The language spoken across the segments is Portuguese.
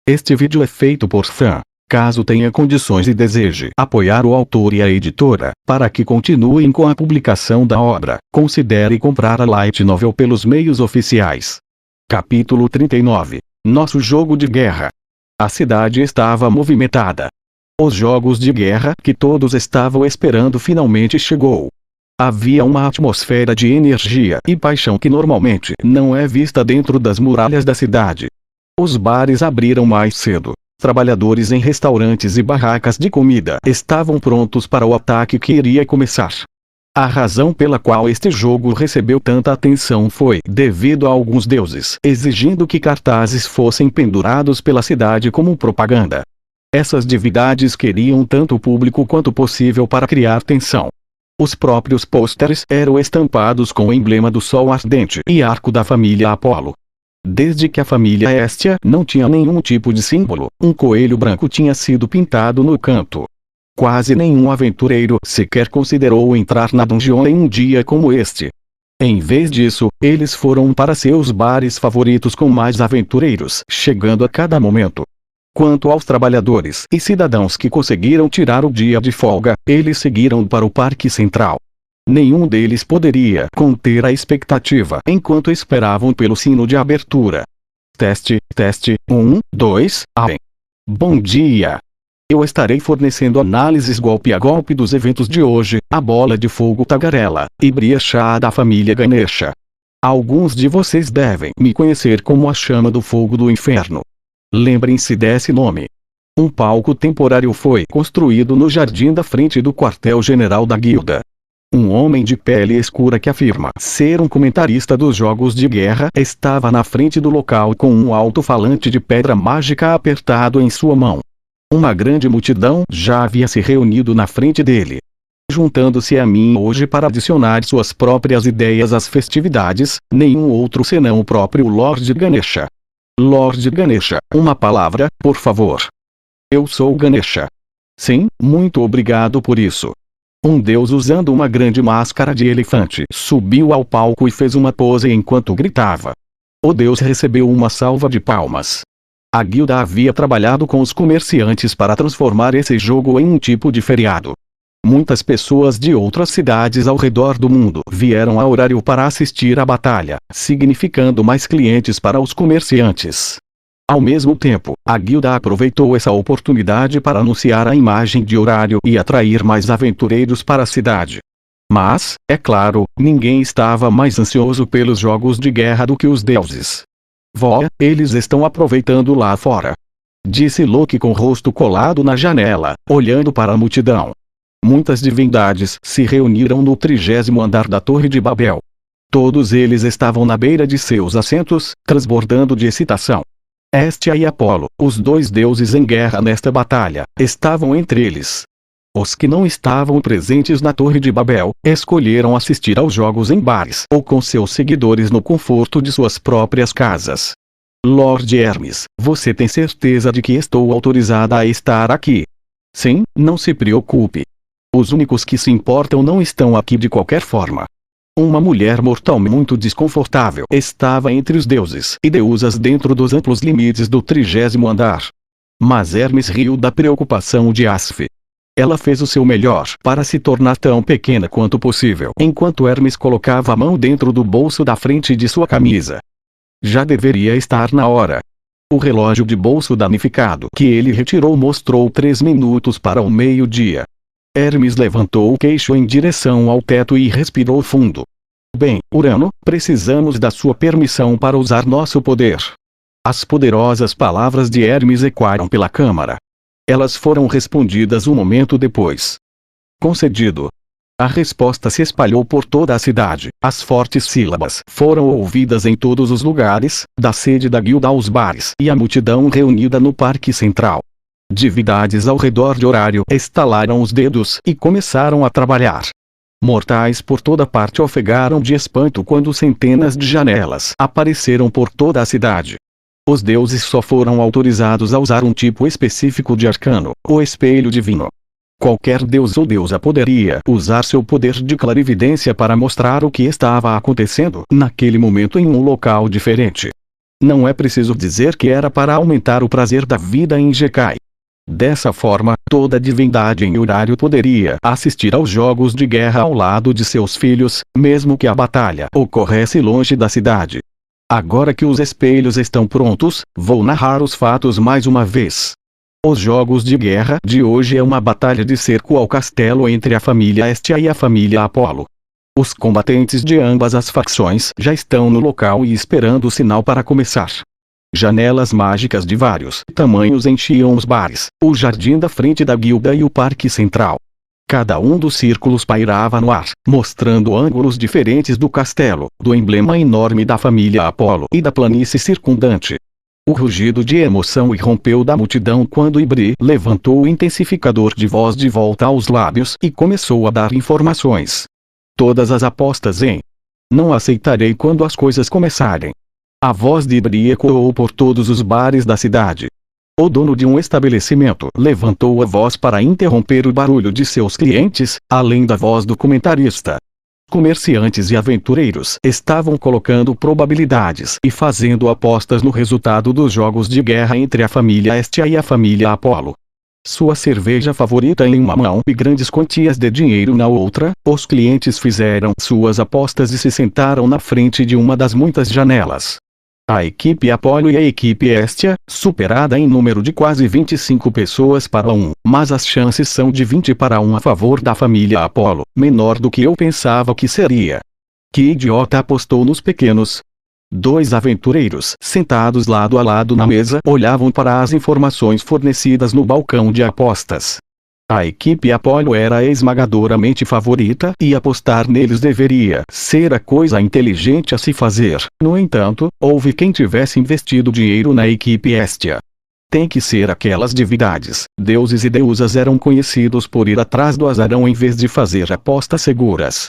Este vídeo é feito por fã. Caso tenha condições e deseje apoiar o autor e a editora, para que continuem com a publicação da obra, considere comprar a Light Novel pelos meios oficiais. Capítulo 39. Nosso jogo de guerra. A cidade estava movimentada. Os jogos de guerra que todos estavam esperando finalmente chegou. Havia uma atmosfera de energia e paixão que normalmente não é vista dentro das muralhas da cidade. Os bares abriram mais cedo. Trabalhadores em restaurantes e barracas de comida estavam prontos para o ataque que iria começar. A razão pela qual este jogo recebeu tanta atenção foi devido a alguns deuses exigindo que cartazes fossem pendurados pela cidade como propaganda. Essas divindades queriam tanto o público quanto possível para criar tensão. Os próprios pôsteres eram estampados com o emblema do Sol Ardente e arco da família Apolo. Desde que a família Hestia não tinha nenhum tipo de símbolo, um coelho branco tinha sido pintado no canto. Quase nenhum aventureiro sequer considerou entrar na dungeon em um dia como este. Em vez disso, eles foram para seus bares favoritos com mais aventureiros chegando a cada momento. Quanto aos trabalhadores e cidadãos que conseguiram tirar o dia de folga, eles seguiram para o Parque Central. Nenhum deles poderia conter a expectativa enquanto esperavam pelo sino de abertura. Teste, 1, 2, bem. Bom dia! Eu estarei fornecendo análises golpe a golpe dos eventos de hoje, a bola de fogo tagarela, e Bria chá da família Ganesha. Alguns de vocês devem me conhecer como a chama do fogo do inferno. Lembrem-se desse nome. Um palco temporário foi construído no jardim da frente do quartel-general da guilda. Um homem de pele escura que afirma ser um comentarista dos jogos de guerra estava na frente do local com um alto-falante de pedra mágica apertado em sua mão. Uma grande multidão já havia se reunido na frente dele, juntando-se a mim hoje para adicionar suas próprias ideias às festividades, nenhum outro senão o próprio Lord Ganesha. Lord Ganesha, uma palavra, por favor. Eu sou Ganesha. Sim, muito obrigado por isso. Um deus usando uma grande máscara de elefante subiu ao palco e fez uma pose enquanto gritava. O deus recebeu uma salva de palmas. A guilda havia trabalhado com os comerciantes para transformar esse jogo em um tipo de feriado. Muitas pessoas de outras cidades ao redor do mundo vieram a horário para assistir à batalha, significando mais clientes para os comerciantes. Ao mesmo tempo, a guilda aproveitou essa oportunidade para anunciar a imagem de horário e atrair mais aventureiros para a cidade. Mas, é claro, ninguém estava mais ansioso pelos jogos de guerra do que os deuses. Eles estão aproveitando lá fora, disse Loki com o rosto colado na janela, olhando para a multidão. Muitas divindades se reuniram no 30º andar da Torre de Babel. Todos eles estavam na beira de seus assentos, transbordando de excitação. Hestia e Apolo, os dois deuses em guerra nesta batalha, estavam entre eles. Os que não estavam presentes na Torre de Babel, escolheram assistir aos jogos em bares ou com seus seguidores no conforto de suas próprias casas. Lord Hermes, você tem certeza de que estou autorizada a estar aqui? Sim, não se preocupe. Os únicos que se importam não estão aqui de qualquer forma. Uma mulher mortal muito desconfortável estava entre os deuses e deusas dentro dos amplos limites do 30º andar. Mas Hermes riu da preocupação de Asf. Ela fez o seu melhor para se tornar tão pequena quanto possível, enquanto Hermes colocava a mão dentro do bolso da frente de sua camisa. Já deveria estar na hora. O relógio de bolso danificado que ele retirou mostrou 3 minutos para o meio-dia. Hermes levantou o queixo em direção ao teto e respirou fundo. Bem, Urano, precisamos da sua permissão para usar nosso poder. As poderosas palavras de Hermes ecoaram pela câmara. Elas foram respondidas um momento depois. Concedido. A resposta se espalhou por toda a cidade. As fortes sílabas foram ouvidas em todos os lugares, da sede da guilda aos bares e a multidão reunida no Parque Central. Divindades ao redor de horário estalaram os dedos e começaram a trabalhar. Mortais por toda parte ofegaram de espanto quando centenas de janelas apareceram por toda a cidade. Os deuses só foram autorizados a usar um tipo específico de arcano, o espelho divino. Qualquer deus ou deusa poderia usar seu poder de clarividência para mostrar o que estava acontecendo naquele momento em um local diferente. Não é preciso dizer que era para aumentar o prazer da vida em Jekai. Dessa forma, toda divindade em horário poderia assistir aos jogos de guerra ao lado de seus filhos, mesmo que a batalha ocorresse longe da cidade. Agora que os espelhos estão prontos, vou narrar os fatos mais uma vez. Os jogos de guerra de hoje é uma batalha de cerco ao castelo entre a família Estia e a família Apolo. Os combatentes de ambas as facções já estão no local e esperando o sinal para começar. Janelas mágicas de vários tamanhos enchiam os bares, o jardim da frente da guilda e o parque central. Cada um dos círculos pairava no ar, mostrando ângulos diferentes do castelo, do emblema enorme da família Apolo e da planície circundante. O rugido de emoção irrompeu da multidão quando Ibri levantou o intensificador de voz de volta aos lábios e começou a dar informações. Todas as apostas em não aceitarei quando as coisas começarem. A voz de Ibri ecoou por todos os bares da cidade. O dono de um estabelecimento levantou a voz para interromper o barulho de seus clientes, além da voz do comentarista. Comerciantes e aventureiros estavam colocando probabilidades e fazendo apostas no resultado dos jogos de guerra entre a família Estia e a família Apolo. Sua cerveja favorita em uma mão e grandes quantias de dinheiro na outra, os clientes fizeram suas apostas e se sentaram na frente de uma das muitas janelas. A equipe Apolo e a equipe Estia, superada em número de quase 25 pessoas para 1, mas as chances são de 20 para 1 a favor da família Apolo, menor do que eu pensava que seria. Que idiota apostou nos pequenos? Dois aventureiros, sentados lado a lado na mesa, olhavam para as informações fornecidas no balcão de apostas. A equipe Apolo era esmagadoramente favorita e apostar neles deveria ser a coisa inteligente a se fazer. No entanto, houve quem tivesse investido dinheiro na equipe Estia. Tem que ser aquelas divindades, deuses e deusas eram conhecidos por ir atrás do azarão em vez de fazer apostas seguras.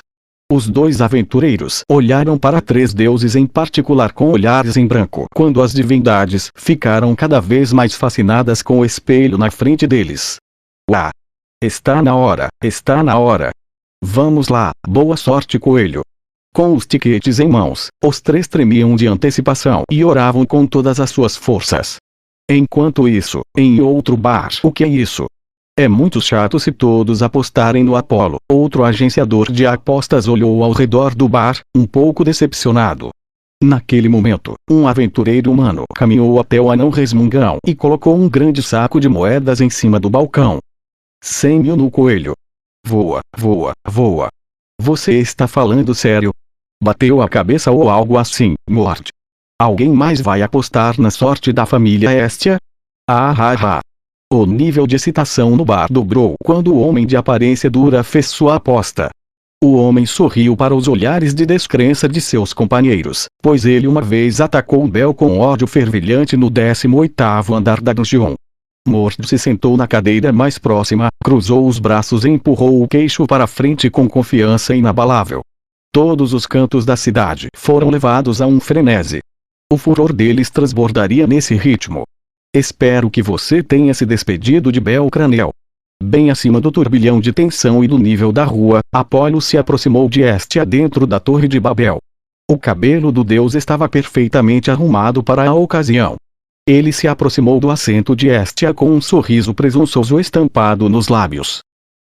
Os dois aventureiros olharam para três deuses em particular com olhares em branco quando as divindades ficaram cada vez mais fascinadas com o espelho na frente deles. Uá! Está na hora, está na hora. Vamos lá, boa sorte, coelho. Com os tiquetes em mãos, os três tremiam de antecipação e oravam com todas as suas forças. Enquanto isso, em outro bar, o que é isso? É muito chato se todos apostarem no Apolo. Outro agenciador de apostas olhou ao redor do bar, um pouco decepcionado. Naquele momento, um aventureiro humano caminhou até o anão resmungão e colocou um grande saco de moedas em cima do balcão. 100 mil no coelho. Voa, voa, voa. Você está falando sério? Bateu a cabeça ou algo assim, Mord. Alguém mais vai apostar na sorte da família Estia? Ah, ah, ah. O nível de excitação no bar dobrou quando o homem de aparência dura fez sua aposta. O homem sorriu para os olhares de descrença de seus companheiros, pois ele uma vez atacou Bel com ódio fervilhante no 18º andar da dungeon. Mord se sentou na cadeira mais próxima, cruzou os braços e empurrou o queixo para frente com confiança inabalável. Todos os cantos da cidade foram levados a um frenesi. O furor deles transbordaria nesse ritmo. Espero que você tenha se despedido de Bel Cranel. Bem acima do turbilhão de tensão e do nível da rua, Apolo se aproximou de Estia dentro da Torre de Babel. O cabelo do deus estava perfeitamente arrumado para a ocasião. Ele se aproximou do assento de Estia com um sorriso presunçoso estampado nos lábios.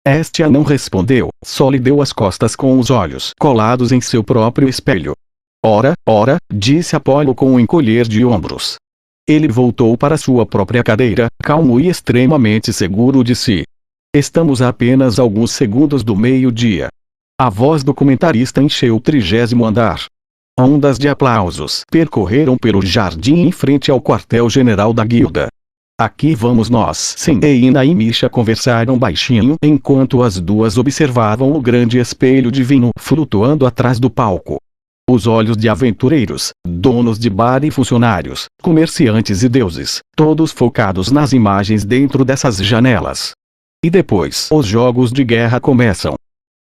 Estia não respondeu, só lhe deu as costas com os olhos colados em seu próprio espelho. Ora, ora, disse Apolo com um encolher de ombros. Ele voltou para sua própria cadeira, calmo e extremamente seguro de si. Estamos a apenas alguns segundos do meio-dia. A voz do comentarista encheu o 30º andar. Ondas de aplausos percorreram pelo jardim em frente ao quartel-general da guilda. Aqui vamos nós. Sim, Eina e Misha conversaram baixinho enquanto as duas observavam o grande espelho divino flutuando atrás do palco. Os olhos de aventureiros, donos de bar e funcionários, comerciantes e deuses, todos focados nas imagens dentro dessas janelas. E depois os jogos de guerra começam.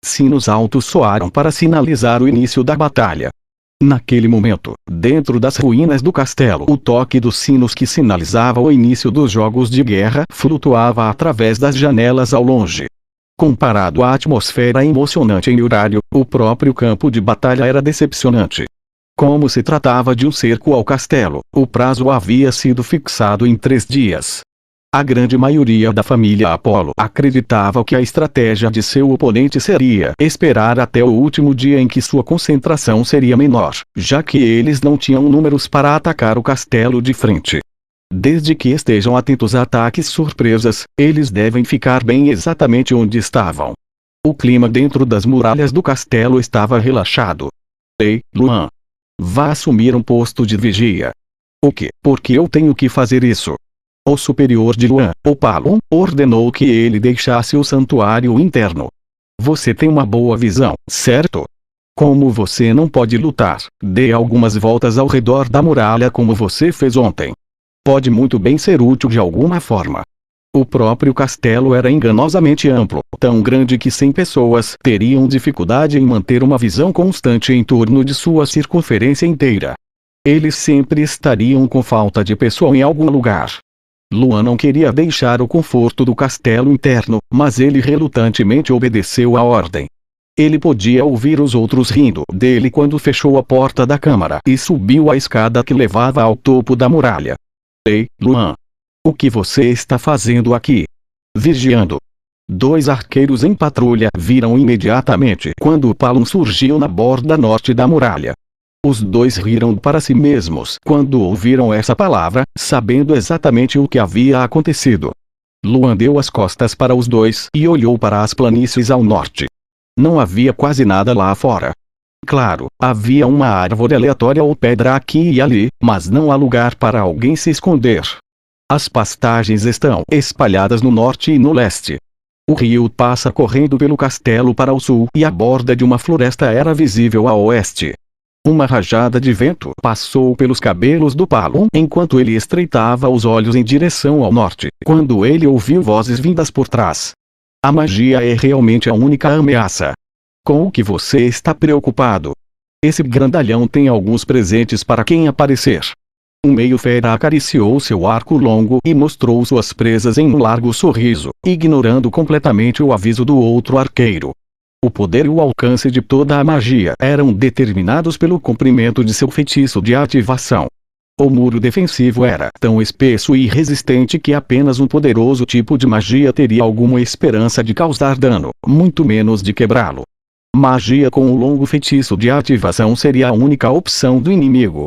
Sinos altos soaram para sinalizar o início da batalha. Naquele momento, dentro das ruínas do castelo, o toque dos sinos que sinalizava o início dos jogos de guerra flutuava através das janelas ao longe. Comparado à atmosfera emocionante em horário, o próprio campo de batalha era decepcionante. Como se tratava de um cerco ao castelo, o prazo havia sido fixado em 3 dias. A grande maioria da família Apollo acreditava que a estratégia de seu oponente seria esperar até o último dia em que sua concentração seria menor, já que eles não tinham números para atacar o castelo de frente. Desde que estejam atentos a ataques surpresas, eles devem ficar bem exatamente onde estavam. O clima dentro das muralhas do castelo estava relaxado. Ei, Luan! Vá assumir um posto de vigia. O que? Por que eu tenho que fazer isso? O superior de Luan, o Palum, ordenou que ele deixasse o santuário interno. Você tem uma boa visão, certo? Como você não pode lutar, dê algumas voltas ao redor da muralha como você fez ontem. Pode muito bem ser útil de alguma forma. O próprio castelo era enganosamente amplo, tão grande que 100 pessoas teriam dificuldade em manter uma visão constante em torno de sua circunferência inteira. Eles sempre estariam com falta de pessoal em algum lugar. Luan não queria deixar o conforto do castelo interno, mas ele relutantemente obedeceu à ordem. Ele podia ouvir os outros rindo dele quando fechou a porta da câmara e subiu a escada que levava ao topo da muralha. Ei, Luan! O que você está fazendo aqui? Vigiando. 2 arqueiros em patrulha viram imediatamente quando o Palum surgiu na borda norte da muralha. Os 2 riram para si mesmos quando ouviram essa palavra, sabendo exatamente o que havia acontecido. Luan deu as costas para os 2 e olhou para as planícies ao norte. Não havia quase nada lá fora. Claro, havia uma árvore aleatória ou pedra aqui e ali, mas não há lugar para alguém se esconder. As pastagens estão espalhadas no norte e no leste. O rio passa correndo pelo castelo para o sul e a borda de uma floresta era visível a oeste. Uma rajada de vento passou pelos cabelos do Palum enquanto ele estreitava os olhos em direção ao norte, quando ele ouviu vozes vindas por trás. A magia é realmente a única ameaça. Com o que você está preocupado? Esse grandalhão tem alguns presentes para quem aparecer. Um meio-fera acariciou seu arco longo e mostrou suas presas em um largo sorriso, ignorando completamente o aviso do outro arqueiro. O poder e o alcance de toda a magia eram determinados pelo comprimento de seu feitiço de ativação. O muro defensivo era tão espesso e resistente que apenas um poderoso tipo de magia teria alguma esperança de causar dano, muito menos de quebrá-lo. Magia com um longo feitiço de ativação seria a única opção do inimigo.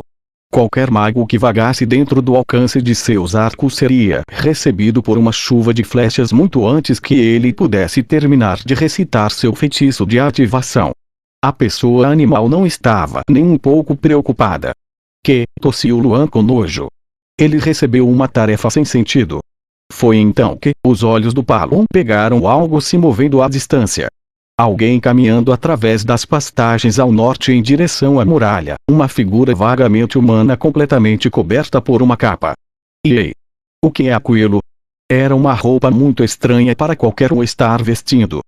Qualquer mago que vagasse dentro do alcance de seus arcos seria recebido por uma chuva de flechas muito antes que ele pudesse terminar de recitar seu feitiço de ativação. A pessoa animal não estava nem um pouco preocupada. Tossiu Luan com nojo. Ele recebeu uma tarefa sem sentido. Foi então que os olhos do Palum pegaram algo se movendo à distância. Alguém caminhando através das pastagens ao norte em direção à muralha, uma figura vagamente humana completamente coberta por uma capa. E ei! O que é aquilo? Era uma roupa muito estranha para qualquer um estar vestindo.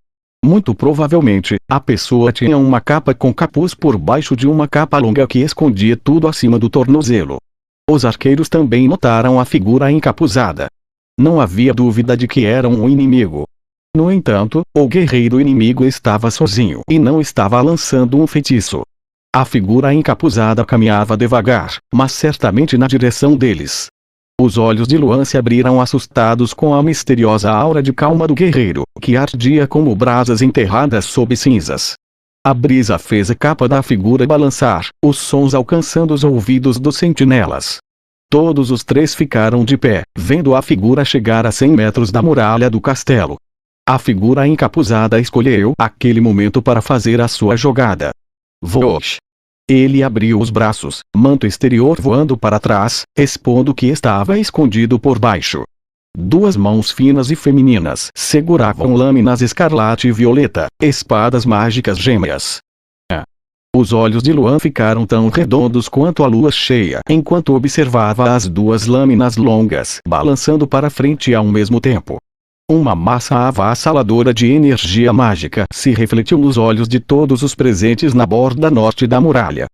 Muito provavelmente, a pessoa tinha uma capa com capuz por baixo de uma capa longa que escondia tudo acima do tornozelo. Os arqueiros também notaram a figura encapuzada. Não havia dúvida de que era um inimigo. No entanto, o guerreiro inimigo estava sozinho e não estava lançando um feitiço. A figura encapuzada caminhava devagar, mas certamente na direção deles. Os olhos de Luan se abriram assustados com a misteriosa aura de calma do guerreiro, que ardia como brasas enterradas sob cinzas. A brisa fez a capa da figura balançar, os sons alcançando os ouvidos dos sentinelas. Todos os 3 ficaram de pé, vendo a figura chegar a 100 metros da muralha do castelo. A figura encapuzada escolheu aquele momento para fazer a sua jogada. Vosh! Ele abriu os braços, manto exterior voando para trás, expondo o que estava escondido por baixo. 2 mãos finas e femininas seguravam lâminas escarlate e violeta, espadas mágicas gêmeas. Os olhos de Luan ficaram tão redondos quanto a lua cheia enquanto observava as 2 lâminas longas balançando para frente ao mesmo tempo. Uma massa avassaladora de energia mágica se refletiu nos olhos de todos os presentes na borda norte da muralha.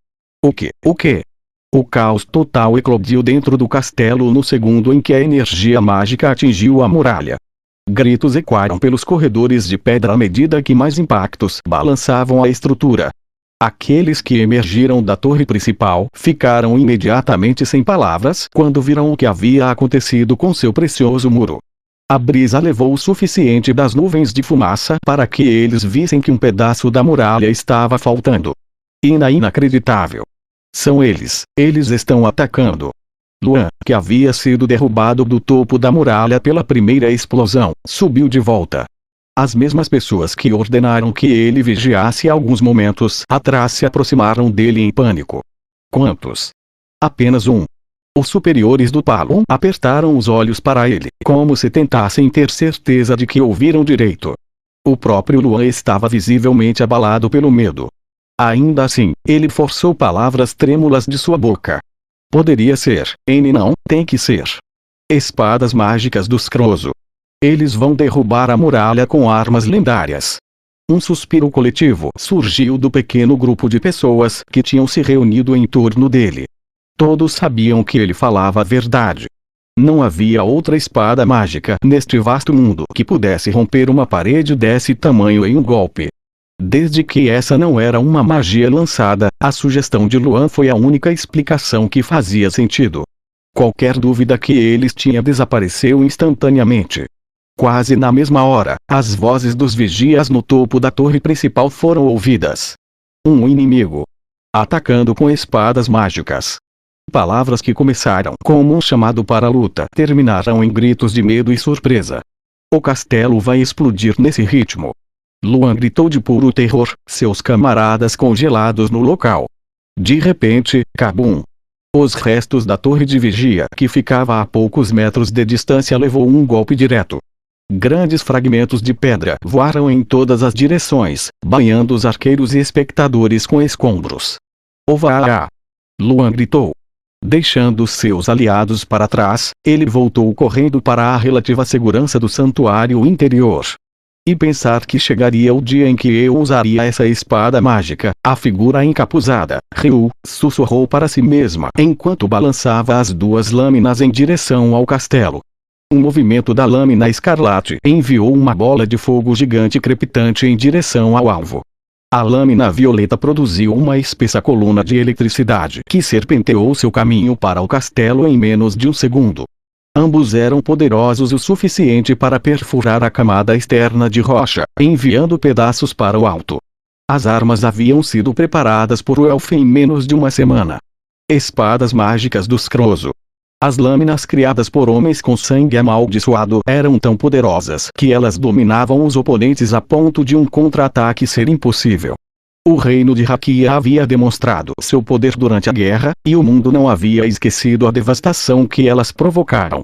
O quê? O caos total eclodiu dentro do castelo no segundo em que a energia mágica atingiu a muralha. Gritos ecoaram pelos corredores de pedra à medida que mais impactos balançavam a estrutura. Aqueles que emergiram da torre principal ficaram imediatamente sem palavras quando viram o que havia acontecido com seu precioso muro. A brisa levou o suficiente das nuvens de fumaça para que eles vissem que um pedaço da muralha estava faltando. Inacreditável. São eles estão atacando. Luan, que havia sido derrubado do topo da muralha pela primeira explosão, subiu de volta. As mesmas pessoas que ordenaram que ele vigiasse alguns momentos atrás se aproximaram dele em pânico. Quantos? Apenas um. Os superiores do Palum apertaram os olhos para ele, como se tentassem ter certeza de que ouviram direito. O próprio Luan estava visivelmente abalado pelo medo. Ainda assim, ele forçou palavras trêmulas de sua boca. Poderia ser, não, tem que ser. Espadas mágicas dos Crozo. Eles vão derrubar a muralha com armas lendárias. Um suspiro coletivo surgiu do pequeno grupo de pessoas que tinham se reunido em torno dele. Todos sabiam que ele falava a verdade. Não havia outra espada mágica neste vasto mundo que pudesse romper uma parede desse tamanho em um golpe. Desde que essa não era uma magia lançada, a sugestão de Luan foi a única explicação que fazia sentido. Qualquer dúvida que eles tinham desapareceu instantaneamente. Quase na mesma hora, as vozes dos vigias no topo da torre principal foram ouvidas. Um inimigo. Atacando com espadas mágicas. Palavras que começaram como um chamado para a luta terminaram em gritos de medo e surpresa. O castelo vai explodir nesse ritmo. Luan gritou de puro terror, seus camaradas congelados no local. De repente, cabum! Os restos da torre de vigia que ficava a poucos metros de distância levou um golpe direto. Grandes fragmentos de pedra voaram em todas as direções, banhando os arqueiros e espectadores com escombros. Ová! Luan gritou. Deixando seus aliados para trás, ele voltou correndo para a relativa segurança do santuário interior. E pensar que chegaria o dia em que eu usaria essa espada mágica, a figura encapuzada, Ryu, sussurrou para si mesma enquanto balançava as duas lâminas em direção ao castelo. Um movimento da lâmina escarlate enviou uma bola de fogo gigante crepitante em direção ao alvo. A lâmina violeta produziu uma espessa coluna de eletricidade que serpenteou seu caminho para o castelo em menos de um segundo. Ambos eram poderosos o suficiente para perfurar a camada externa de rocha, enviando pedaços para o alto. As armas haviam sido preparadas por Welf em menos de uma semana. Espadas mágicas dos Crozo. As lâminas criadas por homens com sangue amaldiçoado eram tão poderosas que elas dominavam os oponentes a ponto de um contra-ataque ser impossível. O reino de Hakia havia demonstrado seu poder durante a guerra, e o mundo não havia esquecido a devastação que elas provocaram.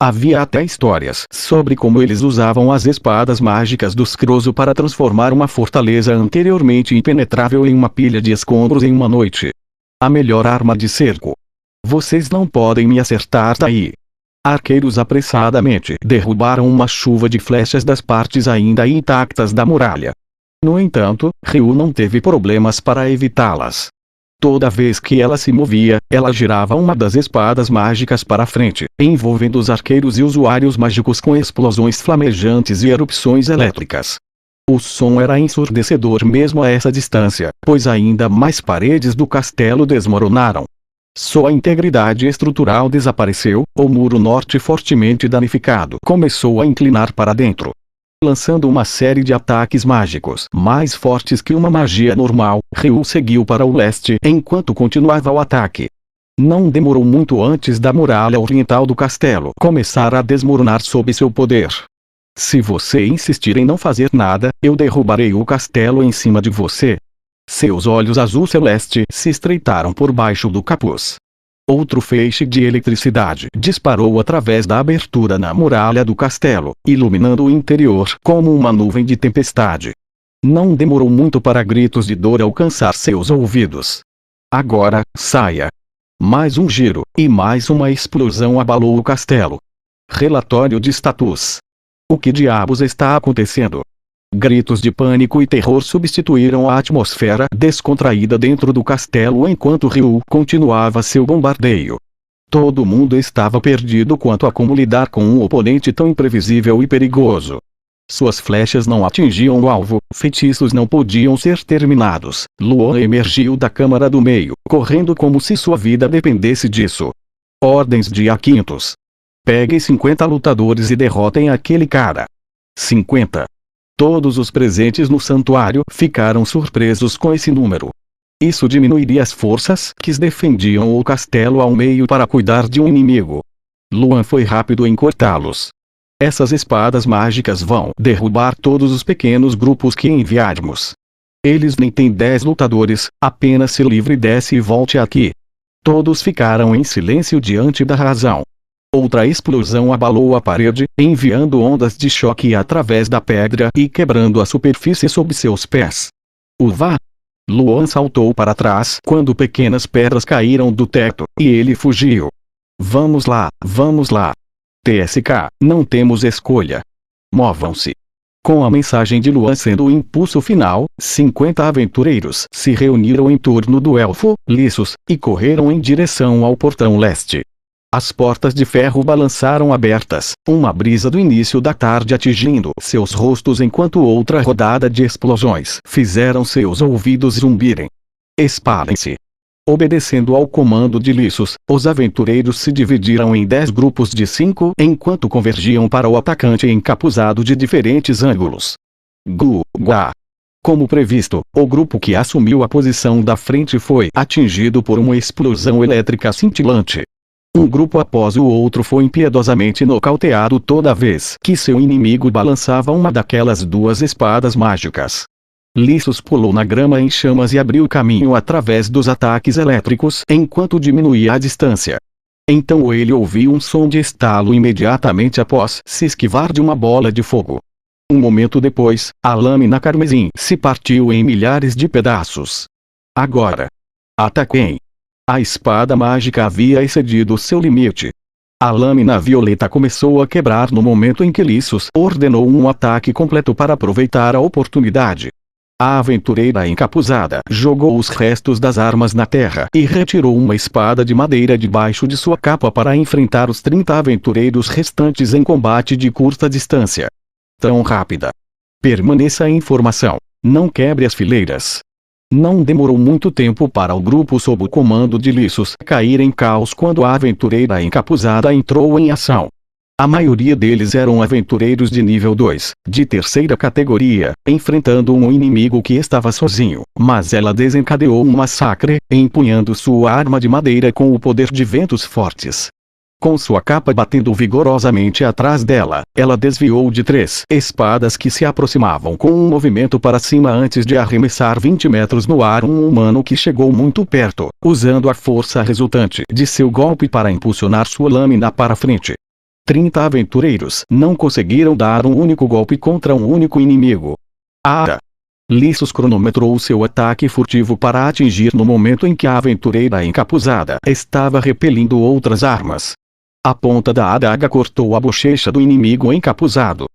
Havia até histórias sobre como eles usavam as espadas mágicas dos Crozo para transformar uma fortaleza anteriormente impenetrável em uma pilha de escombros em uma noite. A melhor arma de cerco. Vocês não podem me acertar daí. Arqueiros apressadamente derrubaram uma chuva de flechas das partes ainda intactas da muralha. No entanto, Ryu não teve problemas para evitá-las. Toda vez que ela se movia, ela girava uma das espadas mágicas para frente, envolvendo os arqueiros e usuários mágicos com explosões flamejantes e erupções elétricas. O som era ensurdecedor mesmo a essa distância, pois ainda mais paredes do castelo desmoronaram. Sua integridade estrutural desapareceu, o muro norte fortemente danificado começou a inclinar para dentro. Lançando uma série de ataques mágicos mais fortes que uma magia normal, Ryu seguiu para o leste enquanto continuava o ataque. Não demorou muito antes da muralha oriental do castelo começar a desmoronar sob seu poder. Se você insistir em não fazer nada, eu derrubarei o castelo em cima de você. Seus olhos azul celeste se estreitaram por baixo do capuz. Outro feixe de eletricidade disparou através da abertura na muralha do castelo, iluminando o interior como uma nuvem de tempestade. Não demorou muito para gritos de dor alcançar seus ouvidos. Agora, saia! Mais um giro, e mais uma explosão abalou o castelo. Relatório de status. O que diabos está acontecendo? Gritos de pânico e terror substituíram a atmosfera descontraída dentro do castelo enquanto Ryu continuava seu bombardeio. Todo mundo estava perdido quanto a como lidar com um oponente tão imprevisível e perigoso. Suas flechas não atingiam o alvo, feitiços não podiam ser terminados. Luan emergiu da câmara do meio, correndo como se sua vida dependesse disso. Ordens de A500. Peguem 50 lutadores e derrotem aquele cara. 50. Todos os presentes no santuário ficaram surpresos com esse número. Isso diminuiria as forças que defendiam o castelo ao meio para cuidar de um inimigo. Luan foi rápido em cortá-los. Essas espadas mágicas vão derrubar todos os pequenos grupos que enviarmos. Eles nem têm 10 lutadores, apenas se livre desce e volte aqui. Todos ficaram em silêncio diante da razão. Outra explosão abalou a parede, enviando ondas de choque através da pedra e quebrando a superfície sob seus pés. Uva! Luan saltou para trás quando pequenas pedras caíram do teto, e ele fugiu. Vamos lá, vamos lá. TSK, não temos escolha. Movam-se. Com a mensagem de Luan sendo o impulso final, 50 aventureiros se reuniram em torno do elfo, Lissus, e correram em direção ao portão leste. As portas de ferro balançaram abertas, uma brisa do início da tarde atingindo seus rostos enquanto outra rodada de explosões fizeram seus ouvidos zumbirem. Espalhem-se. Obedecendo ao comando de Lissus, os aventureiros se dividiram em 10 grupos de 5 enquanto convergiam para o atacante encapuzado de diferentes ângulos. Gua! Como previsto, o grupo que assumiu a posição da frente foi atingido por uma explosão elétrica cintilante. Um grupo após o outro foi impiedosamente nocauteado toda vez que seu inimigo balançava uma daquelas duas espadas mágicas. Lissus pulou na grama em chamas e abriu caminho através dos ataques elétricos enquanto diminuía a distância. Então ele ouviu um som de estalo imediatamente após se esquivar de uma bola de fogo. Um momento depois, a lâmina carmesim se partiu em milhares de pedaços. Agora. Ataquem! A espada mágica havia excedido seu limite. A lâmina violeta começou a quebrar no momento em que Lissus ordenou um ataque completo para aproveitar a oportunidade. A aventureira encapuzada jogou os restos das armas na terra e retirou uma espada de madeira debaixo de sua capa para enfrentar os 30 aventureiros restantes em combate de curta distância. Tão rápida. Permaneça em formação. Não quebre as fileiras. Não demorou muito tempo para o grupo sob o comando de Lissus cair em caos quando a aventureira encapuzada entrou em ação. A maioria deles eram aventureiros de nível 2, de terceira categoria, enfrentando um inimigo que estava sozinho, mas ela desencadeou um massacre, empunhando sua arma de madeira com o poder de ventos fortes. Com sua capa batendo vigorosamente atrás dela, ela desviou de 3 espadas que se aproximavam com um movimento para cima antes de arremessar 20 metros no ar um humano que chegou muito perto, usando a força resultante de seu golpe para impulsionar sua lâmina para frente. 30 aventureiros não conseguiram dar um único golpe contra um único inimigo. Lissus cronometrou seu ataque furtivo para atingir no momento em que a aventureira encapuzada estava repelindo outras armas. A ponta da adaga cortou a bochecha do inimigo encapuzado.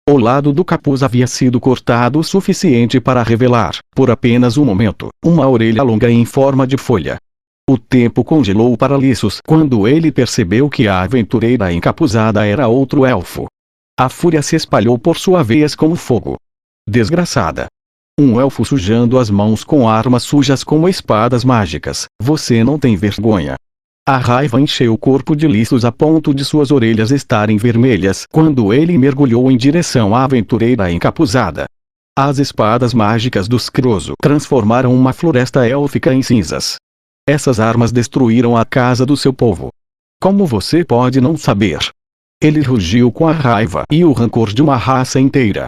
O lado do capuz havia sido cortado o suficiente para revelar, por apenas um momento, uma orelha longa em forma de folha. O tempo congelou para Lissus quando ele percebeu que a aventureira encapuzada era outro elfo. A fúria se espalhou por sua vez como fogo. Desgraçada. Um elfo sujando as mãos com armas sujas como espadas mágicas. Você não tem vergonha. A raiva encheu o corpo de Lissus a ponto de suas orelhas estarem vermelhas quando ele mergulhou em direção à aventureira encapuzada. As espadas mágicas dos Crozo transformaram uma floresta élfica em cinzas. Essas armas destruíram a casa do seu povo. Como você pode não saber? Ele rugiu com a raiva e o rancor de uma raça inteira.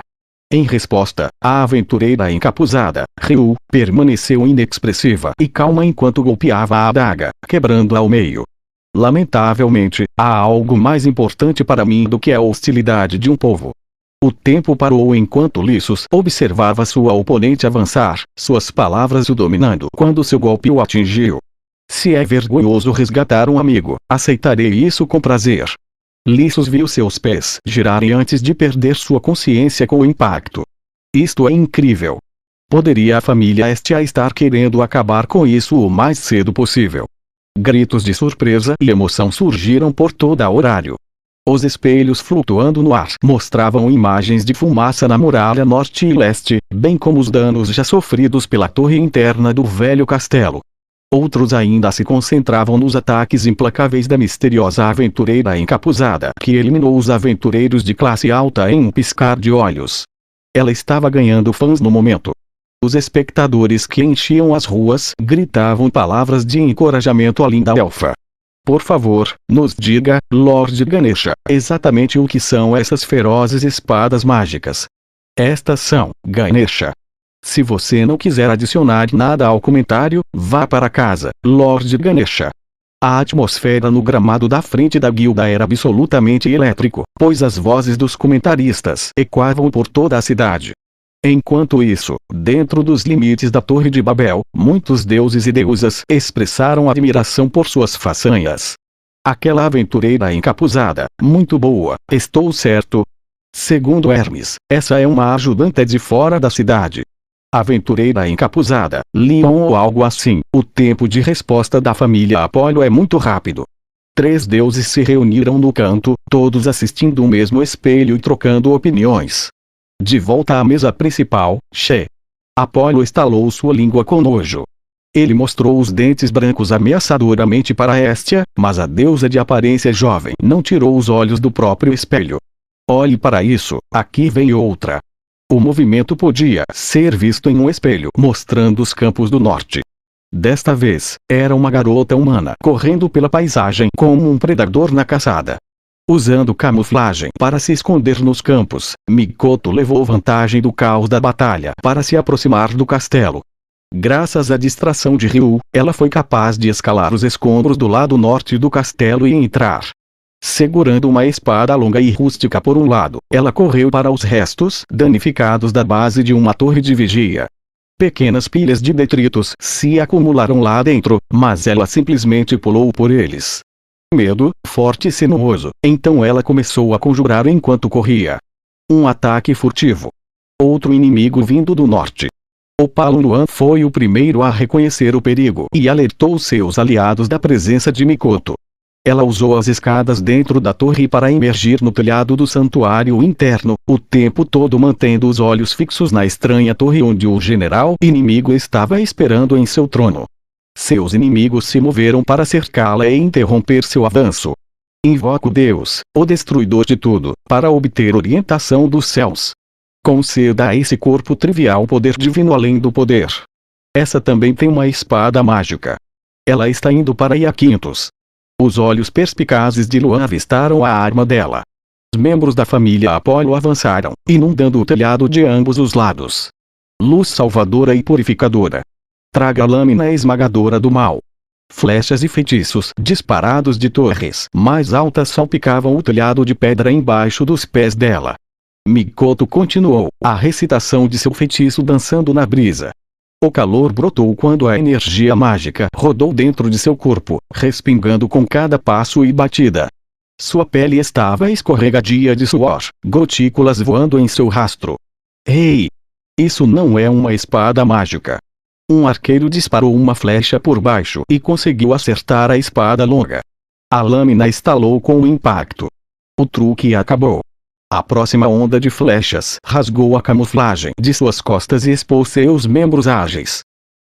Em resposta, a aventureira encapuzada, Ryu, permaneceu inexpressiva e calma enquanto golpeava a adaga, quebrando-a ao meio. Lamentavelmente, há algo mais importante para mim do que a hostilidade de um povo. O tempo parou enquanto Lissus observava sua oponente avançar, suas palavras o dominando quando seu golpe o atingiu. Se é vergonhoso resgatar um amigo, aceitarei isso com prazer. Lissus viu seus pés girarem antes de perder sua consciência com o impacto. Isto é incrível. Poderia a família Estia estar querendo acabar com isso o mais cedo possível. Gritos de surpresa e emoção surgiram por todo o horário. Os espelhos flutuando no ar mostravam imagens de fumaça na muralha norte e leste, bem como os danos já sofridos pela torre interna do velho castelo. Outros ainda se concentravam nos ataques implacáveis da misteriosa aventureira encapuzada que eliminou os aventureiros de classe alta em um piscar de olhos. Ela estava ganhando fãs no momento. Os espectadores que enchiam as ruas gritavam palavras de encorajamento à linda elfa. Por favor, nos diga, Lord Ganesha, exatamente o que são essas ferozes espadas mágicas. Estas são, Ganesha. Se você não quiser adicionar nada ao comentário, vá para casa, Lord Ganesha. A atmosfera no gramado da frente da guilda era absolutamente elétrico, pois as vozes dos comentaristas ecoavam por toda a cidade. Enquanto isso, dentro dos limites da Torre de Babel, muitos deuses e deusas expressaram admiração por suas façanhas. Aquela aventureira encapuzada, muito boa, estou certo? Segundo Hermes, essa é uma ajudante de fora da cidade. Aventureira encapuzada, Leon ou algo assim. O tempo de resposta da família Apollo é muito rápido. 3 deuses se reuniram no canto, todos assistindo o mesmo espelho e trocando opiniões. De volta à mesa principal, She. Apollo estalou sua língua com nojo. Ele mostrou os dentes brancos ameaçadoramente para Hestia, mas a deusa de aparência jovem não tirou os olhos do próprio espelho. Olhe para isso, aqui vem outra. O movimento podia ser visto em um espelho mostrando os campos do norte. Desta vez, era uma garota humana correndo pela paisagem como um predador na caçada. Usando camuflagem para se esconder nos campos, Mikoto levou vantagem do caos da batalha para se aproximar do castelo. Graças à distração de Ryu, ela foi capaz de escalar os escombros do lado norte do castelo e entrar. Segurando uma espada longa e rústica por um lado, ela correu para os restos danificados da base de uma torre de vigia. Pequenas pilhas de detritos se acumularam lá dentro, mas ela simplesmente pulou por eles. Medo, forte e sinuoso, então ela começou a conjurar enquanto corria. Um ataque furtivo. Outro inimigo vindo do norte. O Paluan foi o primeiro a reconhecer o perigo e alertou seus aliados da presença de Mikoto. Ela usou as escadas dentro da torre para emergir no telhado do santuário interno, o tempo todo mantendo os olhos fixos na estranha torre onde o general inimigo estava esperando em seu trono. Seus inimigos se moveram para cercá-la e interromper seu avanço. Invoco Deus, o destruidor de tudo, para obter orientação dos céus. Conceda a esse corpo trivial poder divino além do poder. Essa também tem uma espada mágica. Ela está indo para Iaquintos. Os olhos perspicazes de Luan avistaram a arma dela. Os membros da família Apollo avançaram, inundando o telhado de ambos os lados. Luz salvadora e purificadora. Traga a lâmina esmagadora do mal. Flechas e feitiços disparados de torres mais altas salpicavam o telhado de pedra embaixo dos pés dela. Mikoto continuou a recitação de seu feitiço dançando na brisa. O calor brotou quando a energia mágica rodou dentro de seu corpo, respingando com cada passo e batida. Sua pele estava escorregadia de suor, gotículas voando em seu rastro. Ei! Isso não é uma espada mágica. Um arqueiro disparou uma flecha por baixo e conseguiu acertar a espada longa. A lâmina estalou com o impacto. O truque acabou. A próxima onda de flechas rasgou a camuflagem de suas costas e expôs seus membros ágeis.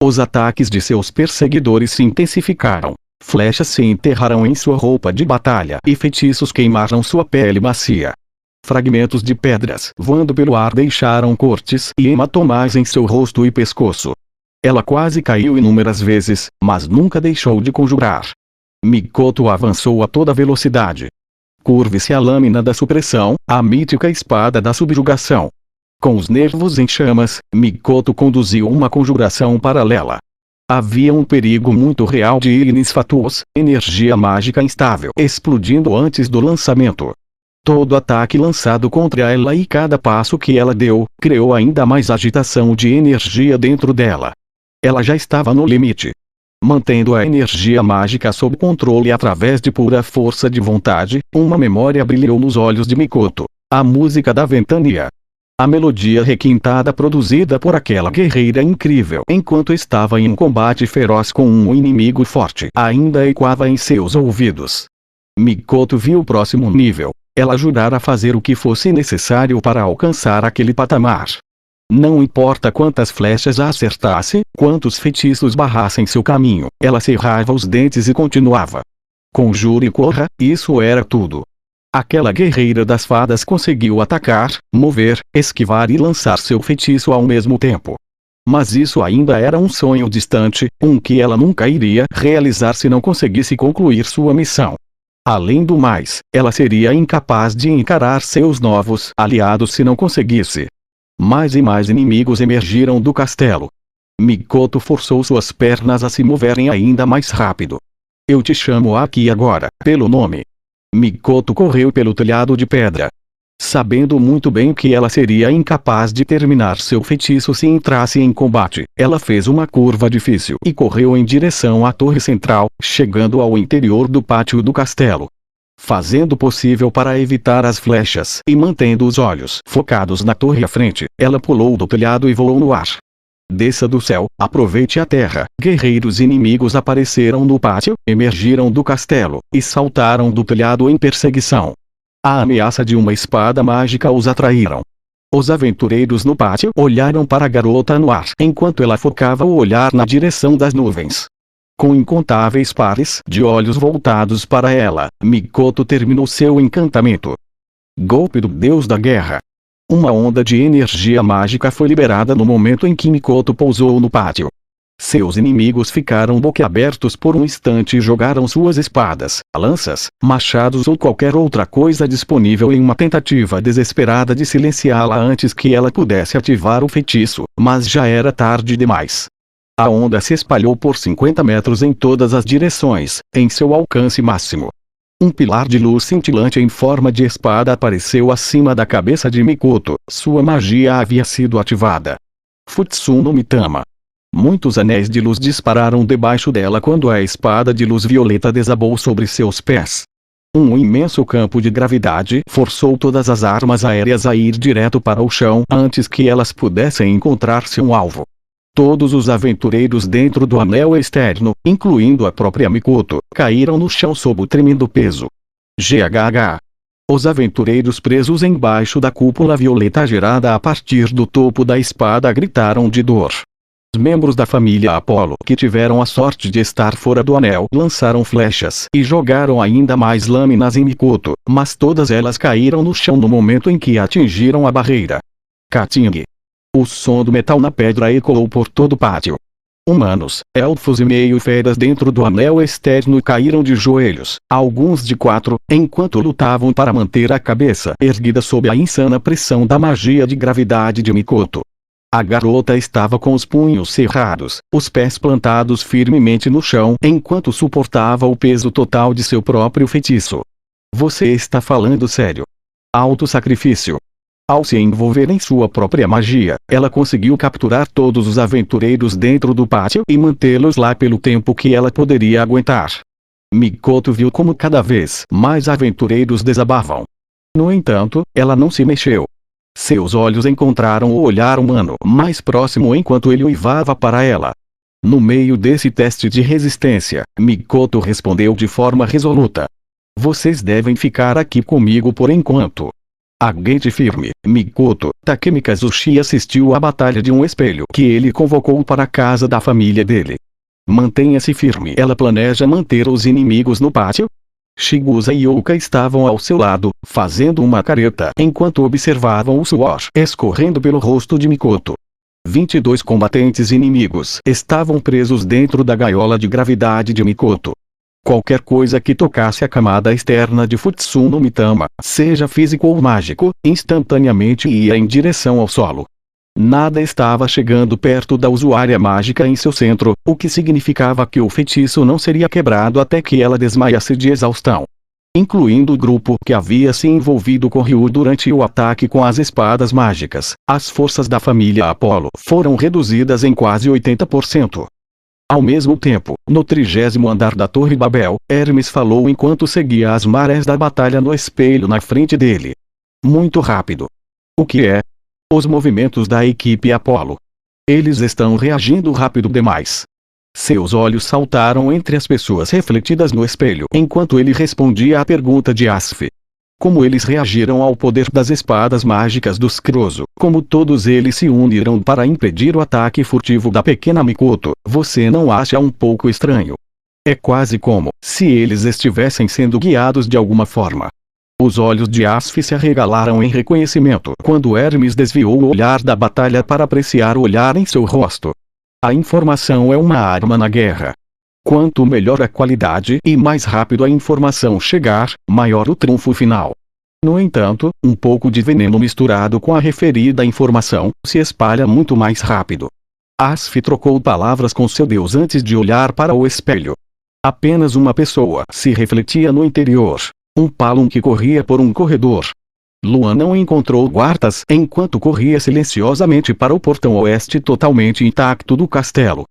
Os ataques de seus perseguidores se intensificaram. Flechas se enterraram em sua roupa de batalha e feitiços queimaram sua pele macia. Fragmentos de pedras voando pelo ar deixaram cortes e hematomas em seu rosto e pescoço. Ela quase caiu inúmeras vezes, mas nunca deixou de conjurar. Mikoto avançou a toda velocidade. Curve-se a lâmina da supressão, a mítica espada da subjugação. Com os nervos em chamas, Mikoto conduziu uma conjuração paralela. Havia um perigo muito real de Ignis Fatuus, energia mágica instável explodindo antes do lançamento. Todo ataque lançado contra ela e cada passo que ela deu, criou ainda mais agitação de energia dentro dela. Ela já estava no limite. Mantendo a energia mágica sob controle através de pura força de vontade, uma memória brilhou nos olhos de Mikoto. A música da ventania. A melodia requintada produzida por aquela guerreira incrível enquanto estava em um combate feroz com um inimigo forte ainda ecoava em seus ouvidos. Mikoto viu o próximo nível. ela jurara fazer o que fosse necessário para alcançar aquele patamar. Não importa quantas flechas a acertasse, quantos feitiços barrassem seu caminho, ela cerrava os dentes e continuava. Conjure e corra, isso era tudo. Aquela guerreira das fadas conseguiu atacar, mover, esquivar e lançar seu feitiço ao mesmo tempo. Mas isso ainda era um sonho distante, que ela nunca iria realizar se não conseguisse concluir sua missão. Além do mais, ela seria incapaz de encarar seus novos aliados se não conseguisse. Mais e mais inimigos emergiram do castelo. Mikoto forçou suas pernas a se moverem ainda mais rápido. Eu te chamo aqui agora, pelo nome. Mikoto correu pelo telhado de pedra. Sabendo muito bem que ela seria incapaz de terminar seu feitiço se entrasse em combate, ela fez uma curva difícil e correu em direção à torre central, chegando ao interior do pátio do castelo. Fazendo o possível para evitar as flechas e mantendo os olhos focados na torre à frente, ela pulou do telhado e voou no ar. Desça do céu, aproveite a terra. Guerreiros inimigos apareceram no pátio, emergiram do castelo, e saltaram do telhado em perseguição. A ameaça de uma espada mágica os atraíram. Os aventureiros no pátio olharam para a garota no ar enquanto ela focava o olhar na direção das nuvens. Com incontáveis pares de olhos voltados para ela, Mikoto terminou seu encantamento. Golpe do deus da guerra. Uma onda de energia mágica foi liberada no momento em que Mikoto pousou no pátio. Seus inimigos ficaram boquiabertos por um instante e jogaram suas espadas, lanças, machados ou qualquer outra coisa disponível em uma tentativa desesperada de silenciá-la antes que ela pudesse ativar o feitiço, mas já era tarde demais. A onda se espalhou por 50 metros em todas as direções, em seu alcance máximo. Um pilar de luz cintilante em forma de espada apareceu acima da cabeça de Mikoto, sua magia havia sido ativada. Futsu no Mitama. Muitos anéis de luz dispararam debaixo dela quando a espada de luz violeta desabou sobre seus pés. Um imenso campo de gravidade forçou todas as armas aéreas a ir direto para o chão antes que elas pudessem encontrar-se um alvo. Todos os aventureiros dentro do anel externo, incluindo a própria Mikoto, caíram no chão sob o tremendo peso. GHH. Os aventureiros presos embaixo da cúpula violeta gerada a partir do topo da espada gritaram de dor. Os membros da família Apollo que tiveram a sorte de estar fora do anel lançaram flechas e jogaram ainda mais lâminas em Mikoto, mas todas elas caíram no chão no momento em que atingiram a barreira. Kating. O som do metal na pedra ecoou por todo o pátio. Humanos, elfos e meio-feras dentro do anel externo caíram de joelhos, alguns de 4, enquanto lutavam para manter a cabeça erguida sob a insana pressão da magia de gravidade de Mikoto. A garota estava com os punhos cerrados, os pés plantados firmemente no chão enquanto suportava o peso total de seu próprio feitiço. Você está falando sério? Auto-sacrifício. Ao se envolver em sua própria magia, ela conseguiu capturar todos os aventureiros dentro do pátio e mantê-los lá pelo tempo que ela poderia aguentar. Mikoto viu como cada vez mais aventureiros desabavam. No entanto, ela não se mexeu. Seus olhos encontraram o olhar humano mais próximo enquanto ele uivava para ela. No meio desse teste de resistência, Mikoto respondeu de forma resoluta. Vocês devem ficar aqui comigo por enquanto. Aguente firme, Mikoto. Takemi Kazushi assistiu à batalha de um espelho que ele convocou para a casa da família dele. Mantenha-se firme. Ela planeja manter os inimigos no pátio? Shigusa e Yuka estavam ao seu lado, fazendo uma careta enquanto observavam o suor escorrendo pelo rosto de Mikoto. 22 combatentes inimigos estavam presos dentro da gaiola de gravidade de Mikoto. Qualquer coisa que tocasse a camada externa de Futsu no Mitama, seja físico ou mágico, instantaneamente ia em direção ao solo. Nada estava chegando perto da usuária mágica em seu centro, o que significava que o feitiço não seria quebrado até que ela desmaiasse de exaustão. Incluindo o grupo que havia se envolvido com Ryu durante o ataque com as espadas mágicas, as forças da família Apollo foram reduzidas em quase 80%. Ao mesmo tempo, no 30º andar da Torre Babel, Hermes falou enquanto seguia as marés da batalha no espelho na frente dele. Muito rápido. O que é? Os movimentos da equipe Apollo. Eles estão reagindo rápido demais. Seus olhos saltaram entre as pessoas refletidas no espelho enquanto ele respondia à pergunta de Asf. Como eles reagiram ao poder das espadas mágicas dos Crozo, como todos eles se uniram para impedir o ataque furtivo da pequena Mikoto, você não acha um pouco estranho? É quase como se eles estivessem sendo guiados de alguma forma. Os olhos de Asf se arregalaram em reconhecimento quando Hermes desviou o olhar da batalha para apreciar o olhar em seu rosto. A informação é uma arma na guerra. Quanto melhor a qualidade e mais rápido a informação chegar, maior o triunfo final. No entanto, um pouco de veneno misturado com a referida informação se espalha muito mais rápido. Asf trocou palavras com seu Deus antes de olhar para o espelho. Apenas uma pessoa se refletia no interior. Um Palum que corria por um corredor. Luan não encontrou guardas enquanto corria silenciosamente para o portão oeste totalmente intacto do castelo.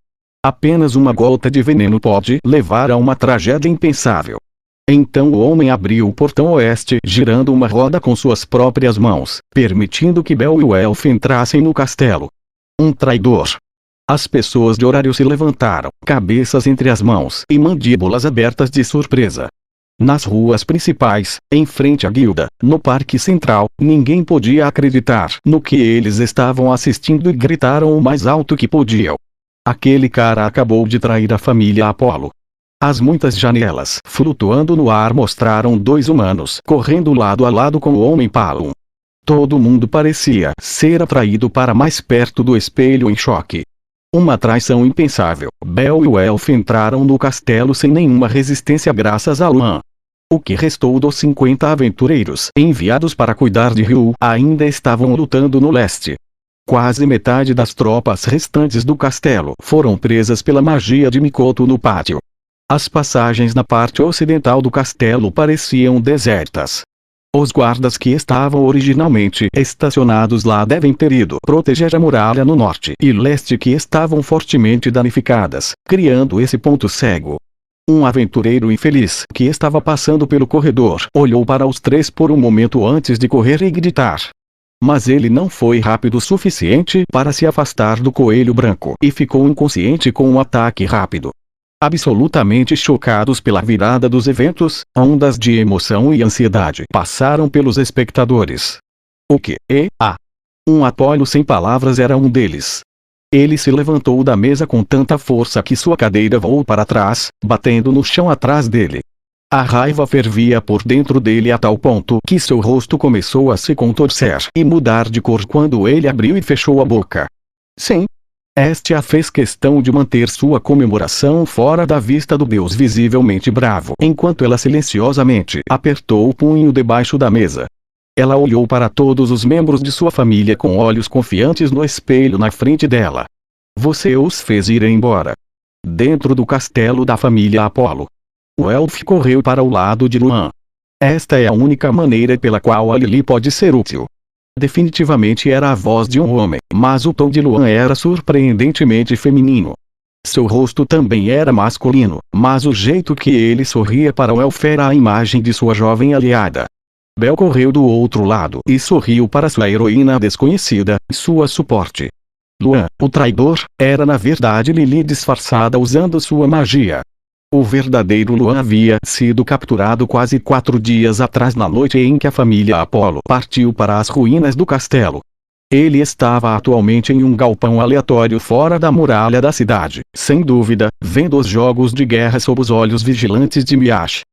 Apenas uma gota de veneno pode levar a uma tragédia impensável. Então o homem abriu o portão oeste girando uma roda com suas próprias mãos, permitindo que Bel e o elfo entrassem no castelo. Um traidor. As pessoas de horário se levantaram, cabeças entre as mãos e mandíbulas abertas de surpresa. Nas ruas principais, em frente à guilda, no parque central, ninguém podia acreditar no que eles estavam assistindo e gritaram o mais alto que podiam. Aquele cara acabou de trair a família Apollo. As muitas janelas flutuando no ar mostraram dois humanos correndo lado a lado com o homem Palum. Todo mundo parecia ser atraído para mais perto do espelho em choque. Uma traição impensável. Bel e o elfo entraram no castelo sem nenhuma resistência graças a Luan. O que restou dos 50 aventureiros enviados para cuidar de Ryu ainda estavam lutando no leste. Quase metade das tropas restantes do castelo foram presas pela magia de Mikoto no pátio. As passagens na parte ocidental do castelo pareciam desertas. Os guardas que estavam originalmente estacionados lá devem ter ido proteger a muralha no norte e leste que estavam fortemente danificadas, criando esse ponto cego. Um aventureiro infeliz que estava passando pelo corredor olhou para os três por um momento antes de correr e gritar. Mas ele não foi rápido o suficiente para se afastar do coelho branco e ficou inconsciente com um ataque rápido. Absolutamente chocados pela virada dos eventos, ondas de emoção e ansiedade passaram pelos espectadores. O que? Um Apollo sem palavras era um deles. Ele se levantou da mesa com tanta força que sua cadeira voou para trás, batendo no chão atrás dele. A raiva fervia por dentro dele a tal ponto que seu rosto começou a se contorcer e mudar de cor quando ele abriu e fechou a boca. Sim. Estia fez questão de manter sua comemoração fora da vista do deus visivelmente bravo enquanto ela silenciosamente apertou o punho debaixo da mesa. Ela olhou para todos os membros de sua família com olhos confiantes no espelho na frente dela. Você os fez ir embora. Dentro do castelo da família Apollo. O elfo correu para o lado de Luan. Esta é a única maneira pela qual a Lily pode ser útil. Definitivamente era a voz de um homem, mas o tom de Luan era surpreendentemente feminino. Seu rosto também era masculino, mas o jeito que ele sorria para o elfo era a imagem de sua jovem aliada. Bel correu do outro lado e sorriu para sua heroína desconhecida, sua suporte. Luan, o traidor, era na verdade Lily disfarçada usando sua magia. O verdadeiro Luan havia sido capturado quase 4 dias atrás na noite em que a família Apollo partiu para as ruínas do castelo. Ele estava atualmente em um galpão aleatório fora da muralha da cidade, sem dúvida, vendo os jogos de guerra sob os olhos vigilantes de Miyashi.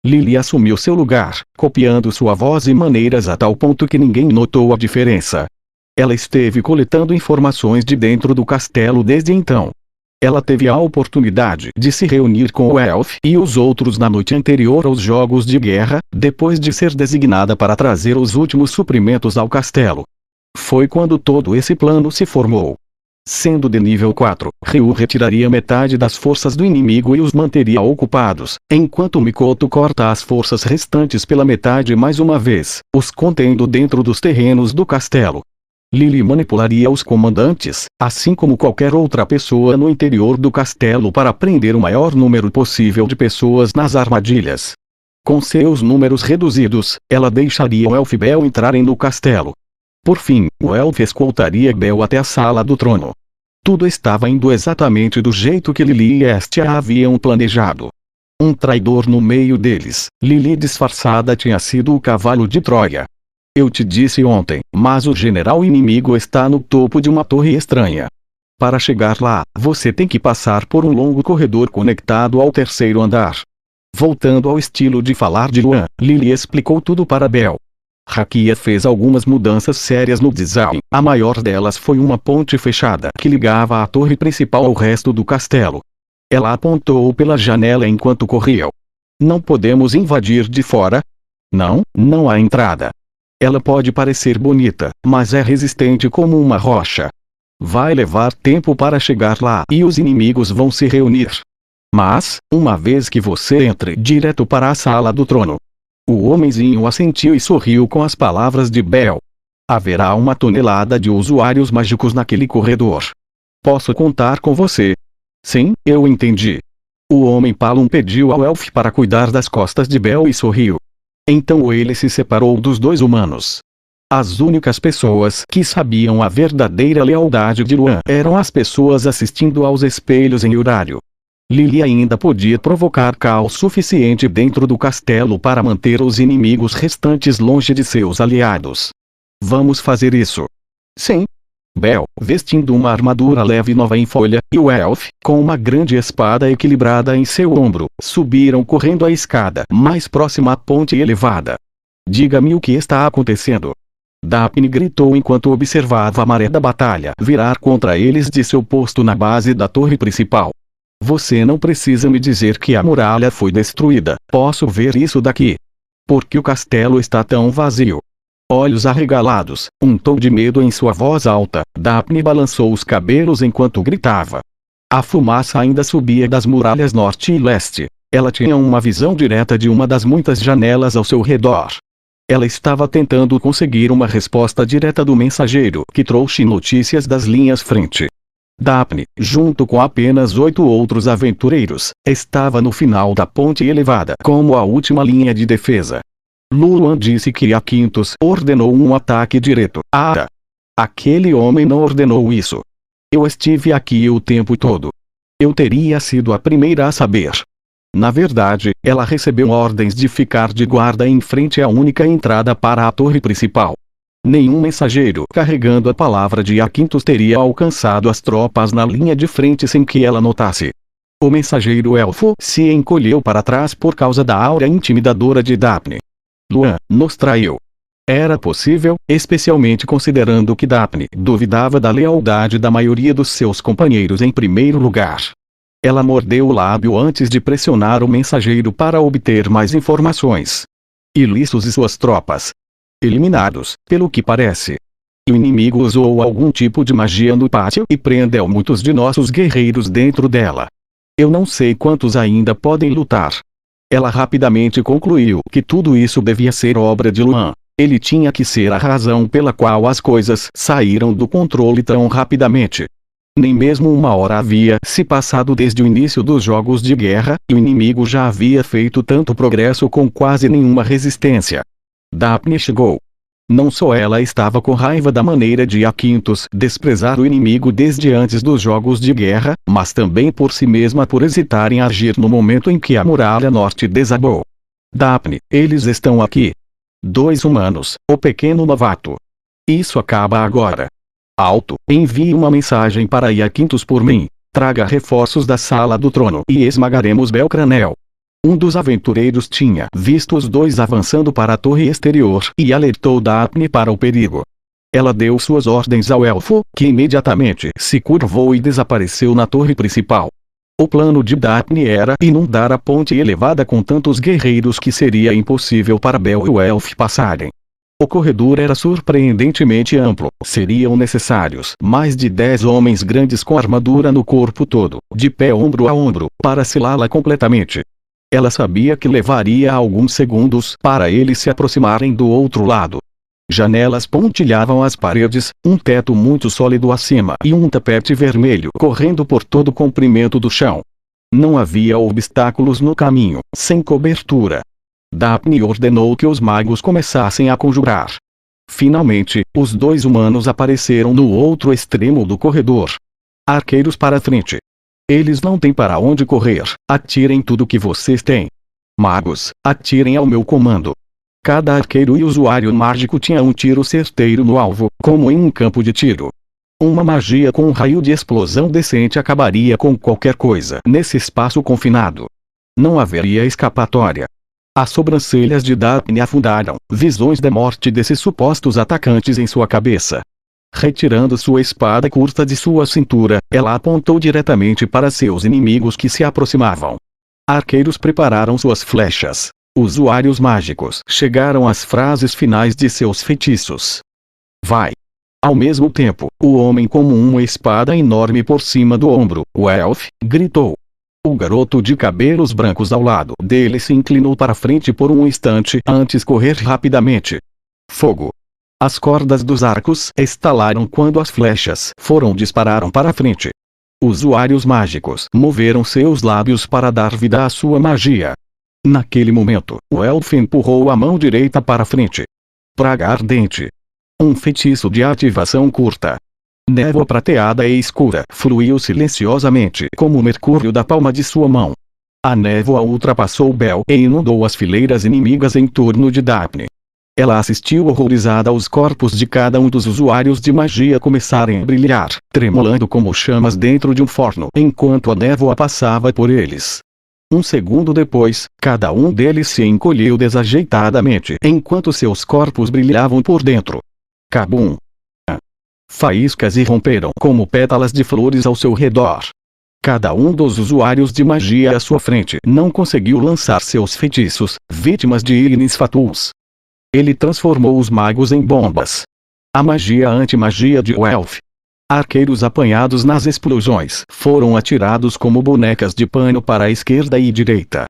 Lily assumiu seu lugar, copiando sua voz e maneiras a tal ponto que ninguém notou a diferença. Ela esteve coletando informações de dentro do castelo desde então. Ela teve a oportunidade de se reunir com o elfo e os outros na noite anterior aos jogos de guerra, depois de ser designada para trazer os últimos suprimentos ao castelo. Foi quando todo esse plano se formou. Sendo de nível 4, Ryu retiraria metade das forças do inimigo e os manteria ocupados, enquanto Mikoto corta as forças restantes pela metade mais uma vez, os contendo dentro dos terrenos do castelo. Lily manipularia os comandantes, assim como qualquer outra pessoa no interior do castelo para prender o maior número possível de pessoas nas armadilhas. Com seus números reduzidos, ela deixaria o elfo e Bel entrarem no castelo. Por fim, o elfo escoltaria Bel até a sala do trono. Tudo estava indo exatamente do jeito que Lily e Estia haviam planejado. Um traidor no meio deles. Lili disfarçada tinha sido o cavalo de Troia. Eu te disse ontem, mas o general inimigo está no topo de uma torre estranha. Para chegar lá, você tem que passar por um longo corredor conectado ao terceiro andar. Voltando ao estilo de falar de Luan, Lili explicou tudo para Bel. Rakia fez algumas mudanças sérias no design. A maior delas foi uma ponte fechada que ligava a torre principal ao resto do castelo. Ela apontou pela janela enquanto corriam. Não podemos invadir de fora? Não, não há entrada. Ela pode parecer bonita, mas é resistente como uma rocha. Vai levar tempo para chegar lá e os inimigos vão se reunir. Mas, uma vez que você entre direto para a sala do trono. O homenzinho assentiu e sorriu com as palavras de Bel. Haverá uma tonelada de usuários mágicos naquele corredor. Posso contar com você? Sim, eu entendi. O homem Palum pediu ao elfo para cuidar das costas de Bel e sorriu. Então ele se separou dos dois humanos. As únicas pessoas que sabiam a verdadeira lealdade de Luan eram as pessoas assistindo aos espelhos em horário. Lili ainda podia provocar caos suficiente dentro do castelo para manter os inimigos restantes longe de seus aliados. Vamos fazer isso. Sim. Bel, vestindo uma armadura leve nova em folha, e o elfo, com uma grande espada equilibrada em seu ombro, subiram correndo a escada mais próxima à ponte elevada. Diga-me o que está acontecendo. Daphne gritou enquanto observava a maré da batalha virar contra eles de seu posto na base da torre principal. Você não precisa me dizer que a muralha foi destruída, posso ver isso daqui. Por que o castelo está tão vazio? Olhos arregalados, um tom de medo em sua voz alta, Daphne balançou os cabelos enquanto gritava. A fumaça ainda subia das muralhas norte e leste. Ela tinha uma visão direta de uma das muitas janelas ao seu redor. Ela estava tentando conseguir uma resposta direta do mensageiro que trouxe notícias das linhas frente. Daphne, junto com apenas 8 outros aventureiros, estava no final da ponte elevada como a última linha de defesa. Luan disse que Aquintos ordenou um ataque direto. Aquele homem não ordenou isso. Eu estive aqui o tempo todo. Eu teria sido a primeira a saber. Na verdade, ela recebeu ordens de ficar de guarda em frente à única entrada para a torre principal. Nenhum mensageiro carregando a palavra de Aquintos teria alcançado as tropas na linha de frente sem que ela notasse. O mensageiro elfo se encolheu para trás por causa da aura intimidadora de Daphne. Luan nos traiu. Era possível, especialmente considerando que Daphne duvidava da lealdade da maioria dos seus companheiros em primeiro lugar. Ela mordeu o lábio antes de pressionar o mensageiro para obter mais informações. Ilissos e suas tropas. Eliminados, pelo que parece. O inimigo usou algum tipo de magia no pátio e prendeu muitos de nossos guerreiros dentro dela. Eu não sei quantos ainda podem lutar. Ela rapidamente concluiu que tudo isso devia ser obra de Luan. Ele tinha que ser a razão pela qual as coisas saíram do controle tão rapidamente. Nem mesmo uma hora havia se passado desde o início dos jogos de guerra, e o inimigo já havia feito tanto progresso com quase nenhuma resistência. Daphne chegou. Não só ela estava com raiva da maneira de Aquintos desprezar o inimigo desde antes dos jogos de guerra, mas também por si mesma por hesitar em agir no momento em que a muralha norte desabou. Daphne, eles estão aqui. 2 humanos, o pequeno novato. Isso acaba agora. Alto, envie uma mensagem para Aquintos por mim. Traga reforços da sala do trono e esmagaremos Belcranel. Um dos aventureiros tinha visto os dois avançando para a torre exterior e alertou Daphne para o perigo. Ela deu suas ordens ao elfo, que imediatamente se curvou e desapareceu na torre principal. O plano de Daphne era inundar a ponte elevada com tantos guerreiros que seria impossível para Bel e o elfo passarem. O corredor era surpreendentemente amplo. Seriam necessários mais de 10 homens grandes com armadura no corpo todo, de pé ombro a ombro, para selá-la completamente. Ela sabia que levaria alguns segundos para eles se aproximarem do outro lado. Janelas pontilhavam as paredes, um teto muito sólido acima e um tapete vermelho correndo por todo o comprimento do chão. Não havia obstáculos no caminho, sem cobertura. Daphne ordenou que os magos começassem a conjurar. Finalmente, os 2 humanos apareceram no outro extremo do corredor. Arqueiros para frente. Eles não têm para onde correr, atirem tudo que vocês têm. Magos, atirem ao meu comando. Cada arqueiro e usuário mágico tinha um tiro certeiro no alvo, como em um campo de tiro. Uma magia com um raio de explosão decente acabaria com qualquer coisa nesse espaço confinado. Não haveria escapatória. As sobrancelhas de Daphne afundaram, visões da morte desses supostos atacantes em sua cabeça. Retirando sua espada curta de sua cintura, ela apontou diretamente para seus inimigos que se aproximavam. Arqueiros prepararam suas flechas. Usuários mágicos chegaram às frases finais de seus feitiços. Vai! Ao mesmo tempo, o homem com uma espada enorme por cima do ombro, o Elf, gritou. O garoto de cabelos brancos ao lado dele se inclinou para frente por um instante antes de correr rapidamente. Fogo! As cordas dos arcos estalaram quando as flechas dispararam para frente. Usuários mágicos moveram seus lábios para dar vida à sua magia. Naquele momento, o Elf empurrou a mão direita para frente. Praga ardente. Um feitiço de ativação curta. Névoa prateada e escura fluiu silenciosamente como o mercúrio da palma de sua mão. A névoa ultrapassou Bel e inundou as fileiras inimigas em torno de Daphne. Ela assistiu horrorizada aos corpos de cada um dos usuários de magia começarem a brilhar, tremulando como chamas dentro de um forno enquanto a névoa passava por eles. Um segundo depois, cada um deles se encolheu desajeitadamente enquanto seus corpos brilhavam por dentro. Cabum! Faíscas irromperam como pétalas de flores ao seu redor. Cada um dos usuários de magia à sua frente não conseguiu lançar seus feitiços, vítimas de Ignis Fatuus. Ele transformou os magos em bombas. A magia anti-magia de Elf. Arqueiros apanhados nas explosões foram atirados como bonecas de pano para a esquerda e direita.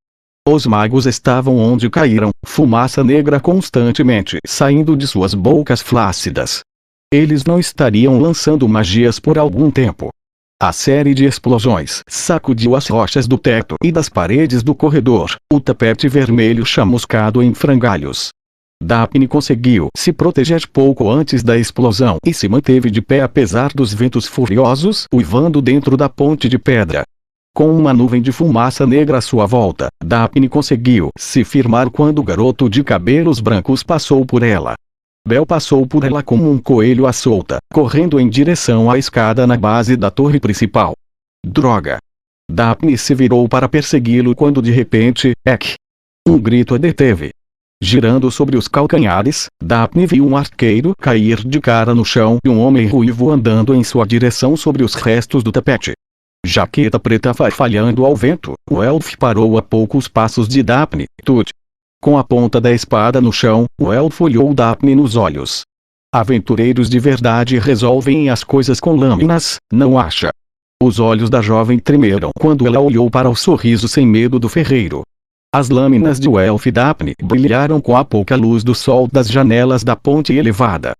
Os magos estavam onde caíram, fumaça negra constantemente saindo de suas bocas flácidas. Eles não estariam lançando magias por algum tempo. A série de explosões sacudiu as rochas do teto e das paredes do corredor, o tapete vermelho chamuscado em frangalhos. Daphne conseguiu se proteger pouco antes da explosão e se manteve de pé apesar dos ventos furiosos uivando dentro da ponte de pedra. Com uma nuvem de fumaça negra à sua volta, Daphne conseguiu se firmar quando o garoto de cabelos brancos passou por ela. Bel passou por ela como um coelho à solta, correndo em direção à escada na base da torre principal. Droga! Daphne se virou para persegui-lo quando de repente, Ek! Um grito a deteve. Girando sobre os calcanhares, Daphne viu um arqueiro cair de cara no chão e um homem ruivo andando em sua direção sobre os restos do tapete. Jaqueta preta farfalhando ao vento, o Elf parou a poucos passos de Daphne. Tut! Com a ponta da espada no chão, o Elf olhou Daphne nos olhos. Aventureiros de verdade resolvem as coisas com lâminas, não acha? Os olhos da jovem tremeram quando ela olhou para o sorriso sem medo do ferreiro. As lâminas de Elf Daphne brilharam com a pouca luz do sol das janelas da ponte elevada.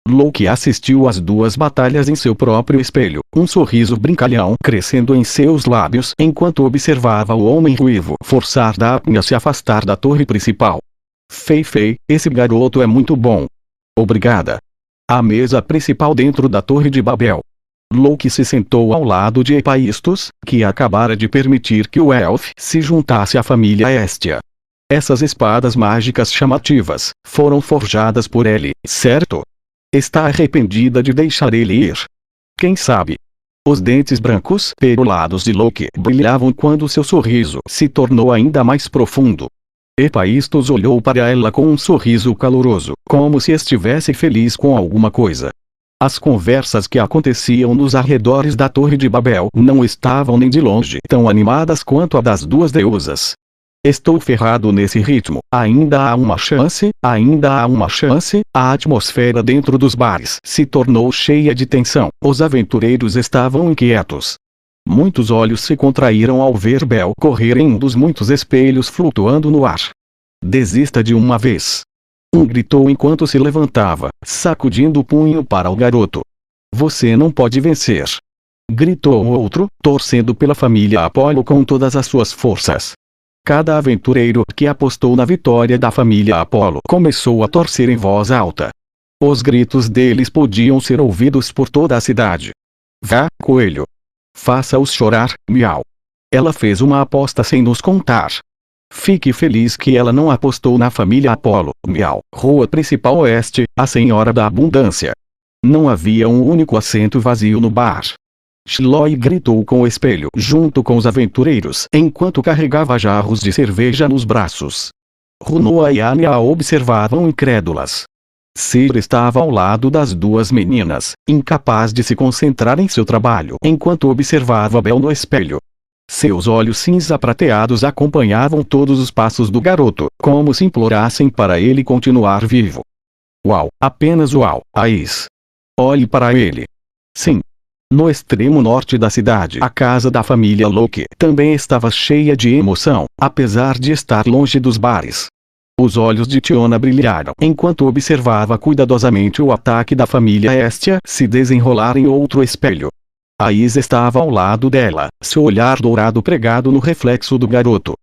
Loki assistiu às duas batalhas em seu próprio espelho, um sorriso brincalhão crescendo em seus lábios enquanto observava o homem ruivo forçar Daphne a se afastar da torre principal. Fei, esse garoto é muito bom. Obrigada. A mesa principal dentro da torre de Babel. Loki se sentou ao lado de Hephaistos, que acabara de permitir que o Elf se juntasse à família Hestia. Essas espadas mágicas chamativas foram forjadas por ele, certo? Está arrependida de deixar ele ir? Quem sabe? Os dentes brancos perolados de Loki brilhavam quando seu sorriso se tornou ainda mais profundo. Hephaistos olhou para ela com um sorriso caloroso, como se estivesse feliz com alguma coisa. As conversas que aconteciam nos arredores da Torre de Babel não estavam nem de longe tão animadas quanto a das duas deusas. Estou ferrado nesse ritmo, ainda há uma chance, ainda há uma chance. A atmosfera dentro dos bares se tornou cheia de tensão, os aventureiros estavam inquietos. Muitos olhos se contraíram ao ver Bel correr em um dos muitos espelhos flutuando no ar. Desista de uma vez. Um gritou enquanto se levantava, sacudindo o punho para o garoto. Você não pode vencer. Gritou o outro, torcendo pela família Apollo com todas as suas forças. Cada aventureiro que apostou na vitória da família Apollo começou a torcer em voz alta. Os gritos deles podiam ser ouvidos por toda a cidade. Vá, coelho! Faça-os chorar, miau. Ela fez uma aposta sem nos contar. Fique feliz que ela não apostou na família Apollo, miau. Rua Principal Oeste, a Senhora da Abundância. Não havia um único assento vazio no bar. Chloe gritou com o espelho junto com os aventureiros enquanto carregava jarros de cerveja nos braços. Runoa e Anya a observavam incrédulas. Sir estava ao lado das duas meninas, incapaz de se concentrar em seu trabalho enquanto observava Belle no espelho. Seus olhos cinza prateados acompanhavam todos os passos do garoto, como se implorassem para ele continuar vivo. Uau, apenas uau, Ais. Olhe para ele. Sim. No extremo norte da cidade, a casa da família Locke também estava cheia de emoção, apesar de estar longe dos bares. Os olhos de Tiona brilharam enquanto observava cuidadosamente o ataque da família Estia se desenrolar em outro espelho. Ais estava ao lado dela, seu olhar dourado pregado no reflexo do garoto.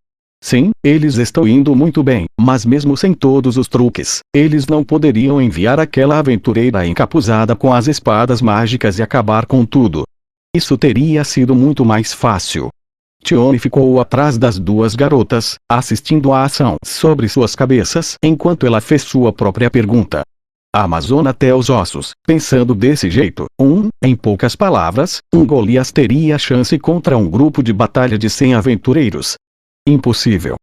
Sim, eles estão indo muito bem, mas mesmo sem todos os truques, eles não poderiam enviar aquela aventureira encapuzada com as espadas mágicas e acabar com tudo. Isso teria sido muito mais fácil. Tione ficou atrás das duas garotas, assistindo à ação sobre suas cabeças enquanto ela fez sua própria pergunta. A Amazona até os ossos, pensando desse jeito, em poucas palavras, Golias teria chance contra um grupo de batalha de 100 aventureiros. Impossível.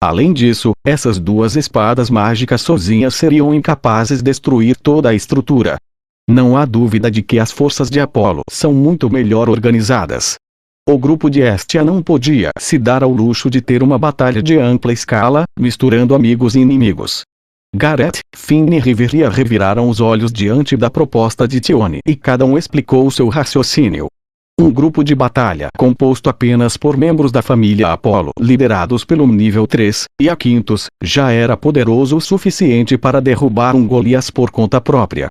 Além disso, essas duas espadas mágicas sozinhas seriam incapazes de destruir toda a estrutura. Não há dúvida de que as forças de Apollo são muito melhor organizadas. O grupo de Estia não podia se dar ao luxo de ter uma batalha de ampla escala, misturando amigos e inimigos. Gareth, Finn e Riveria reviraram os olhos diante da proposta de Tione e cada um explicou seu raciocínio. Um grupo de batalha composto apenas por membros da família Apollo liderados pelo nível 3, e a Quintus, já era poderoso o suficiente para derrubar um Golias por conta própria.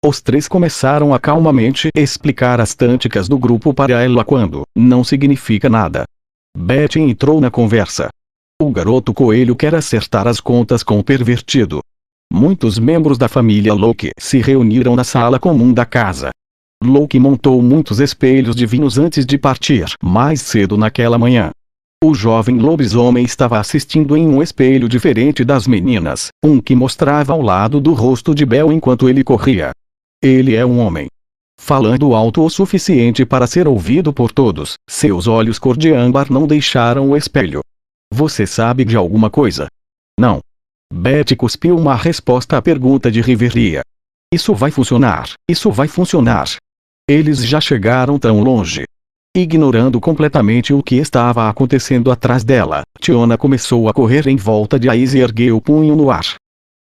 Os três começaram a calmamente explicar as táticas do grupo para ela quando não significa nada. Betty entrou na conversa. O garoto coelho quer acertar as contas com o pervertido. Muitos membros da família Locke se reuniram na sala comum da casa. Locke montou muitos espelhos divinos antes de partir mais cedo naquela manhã. O jovem lobisomem estava assistindo em um espelho diferente das meninas, um que mostrava ao lado do rosto de Belle enquanto ele corria. Ele é um homem. Falando alto o suficiente para ser ouvido por todos, seus olhos cor de âmbar não deixaram o espelho. Você sabe de alguma coisa? Não. Betty cuspiu uma resposta à pergunta de Riveria. Isso vai funcionar, isso vai funcionar. Eles já chegaram tão longe. Ignorando completamente o que estava acontecendo atrás dela, Tiona começou a correr em volta de Ais e ergueu o punho no ar.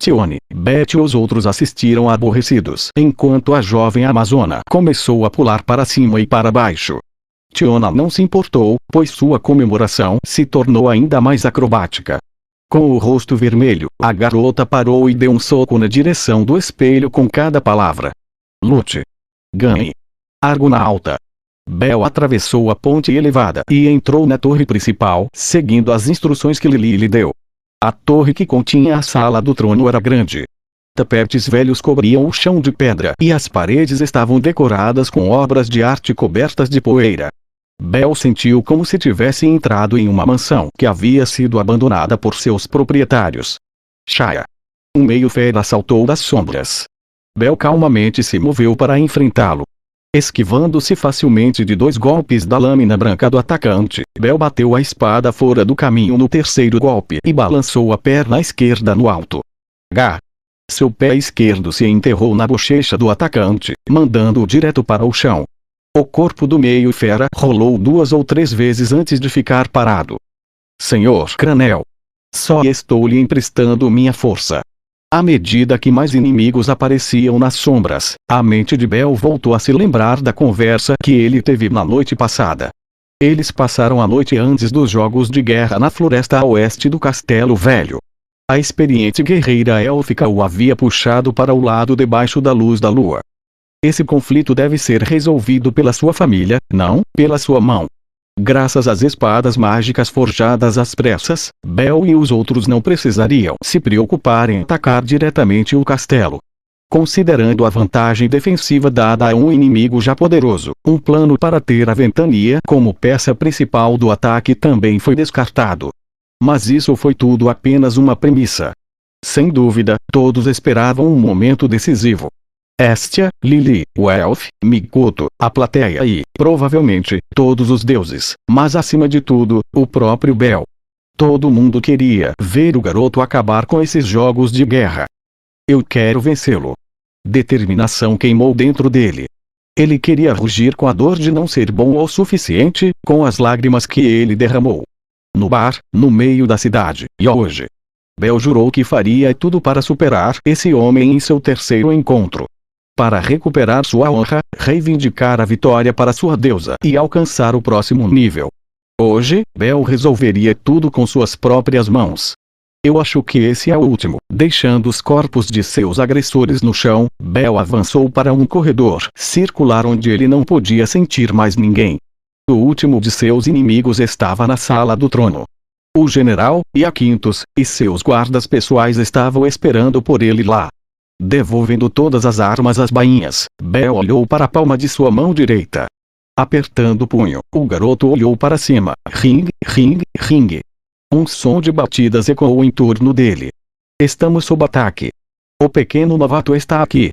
Tione, Betty e os outros assistiram aborrecidos enquanto a jovem amazona começou a pular para cima e para baixo. Tiona não se importou, pois sua comemoração se tornou ainda mais acrobática. Com o rosto vermelho, a garota parou e deu um soco na direção do espelho com cada palavra. Lute. Ganhe. Argonauta. Belle atravessou a ponte elevada e entrou na torre principal, seguindo as instruções que Lily lhe deu. A torre que continha a sala do trono era grande. Tapetes velhos cobriam o chão de pedra e as paredes estavam decoradas com obras de arte cobertas de poeira. Belle sentiu como se tivesse entrado em uma mansão que havia sido abandonada por seus proprietários. Shaya. Um meio-fera saltou das sombras. Belle calmamente se moveu para enfrentá-lo. Esquivando-se facilmente de 2 golpes da lâmina branca do atacante, Belle bateu a espada fora do caminho no terceiro golpe e balançou a perna esquerda no alto. H. Seu pé esquerdo se enterrou na bochecha do atacante, mandando-o direto para o chão. O corpo do meio-fera rolou 2 ou 3 vezes antes de ficar parado. Senhor Cranel. Só estou lhe emprestando minha força. À medida que mais inimigos apareciam nas sombras, a mente de Belle voltou a se lembrar da conversa que ele teve na noite passada. Eles passaram a noite antes dos jogos de guerra na floresta a oeste do Castelo Velho. A experiente guerreira élfica o havia puxado para o lado debaixo da luz da lua. Esse conflito deve ser resolvido pela sua família, não pela sua mão. Graças às espadas mágicas forjadas às pressas, Belle e os outros não precisariam se preocupar em atacar diretamente o castelo. Considerando a vantagem defensiva dada a um inimigo já poderoso, um plano para ter a ventania como peça principal do ataque também foi descartado. Mas isso foi tudo apenas uma premissa. Sem dúvida, todos esperavam um momento decisivo. Estia, Lili, Welf, Mikoto, a plateia e, provavelmente, todos os deuses, mas acima de tudo, o próprio Bel. Todo mundo queria ver o garoto acabar com esses jogos de guerra. Eu quero vencê-lo. Determinação queimou dentro dele. Ele queria rugir com a dor de não ser bom o suficiente, com as lágrimas que ele derramou. No bar, no meio da cidade, e hoje. Bel jurou que faria tudo para superar esse homem em seu terceiro encontro. Para recuperar sua honra, reivindicar a vitória para sua deusa e alcançar o próximo nível. Hoje, Bel resolveria tudo com suas próprias mãos. Eu acho que esse é o último. Deixando os corpos de seus agressores no chão, Bel avançou para um corredor circular onde ele não podia sentir mais ninguém. O último de seus inimigos estava na sala do trono. O general, Iaquintos, e seus guardas pessoais estavam esperando por ele lá. Devolvendo todas as armas às bainhas, Bel olhou para a palma de sua mão direita. Apertando o punho, o garoto olhou para cima. Ring, ring, ring. Um som de batidas ecoou em torno dele. Estamos sob ataque. O pequeno novato está aqui.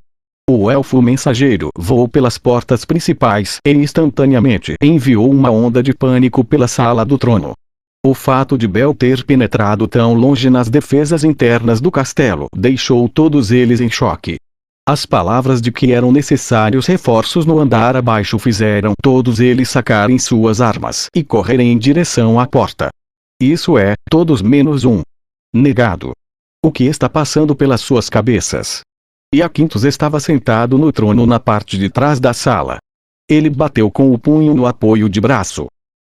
O elfo mensageiro voou pelas portas principais e instantaneamente enviou uma onda de pânico pela sala do trono. O fato de Bel ter penetrado tão longe nas defesas internas do castelo deixou todos eles em choque. As palavras de que eram necessários reforços no andar abaixo fizeram todos eles sacarem suas armas e correrem em direção à porta. Isso é, todos menos um. Negado. O que está passando pelas suas cabeças? Iaquintos estava sentado no trono na parte de trás da sala. Ele bateu com o punho no apoio de braço.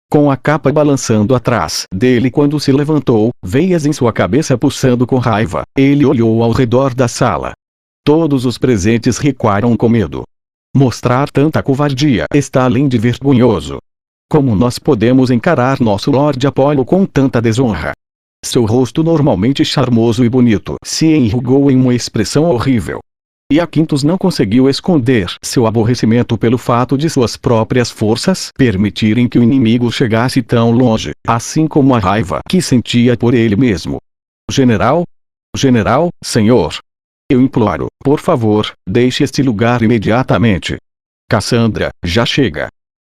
Com a capa balançando atrás dele quando se levantou, veias em sua cabeça pulsando com raiva, ele olhou ao redor da sala. Todos os presentes recuaram com medo. Mostrar tanta covardia está além de vergonhoso. Como nós podemos encarar nosso Lorde Apolo com tanta desonra? Seu rosto normalmente charmoso e bonito se enrugou em uma expressão horrível. Iaquintos não conseguiu esconder seu aborrecimento pelo fato de suas próprias forças permitirem que o inimigo chegasse tão longe, assim como a raiva que sentia por ele mesmo. General? General, senhor. Eu imploro, por favor, deixe este lugar imediatamente. Cassandra, já chega.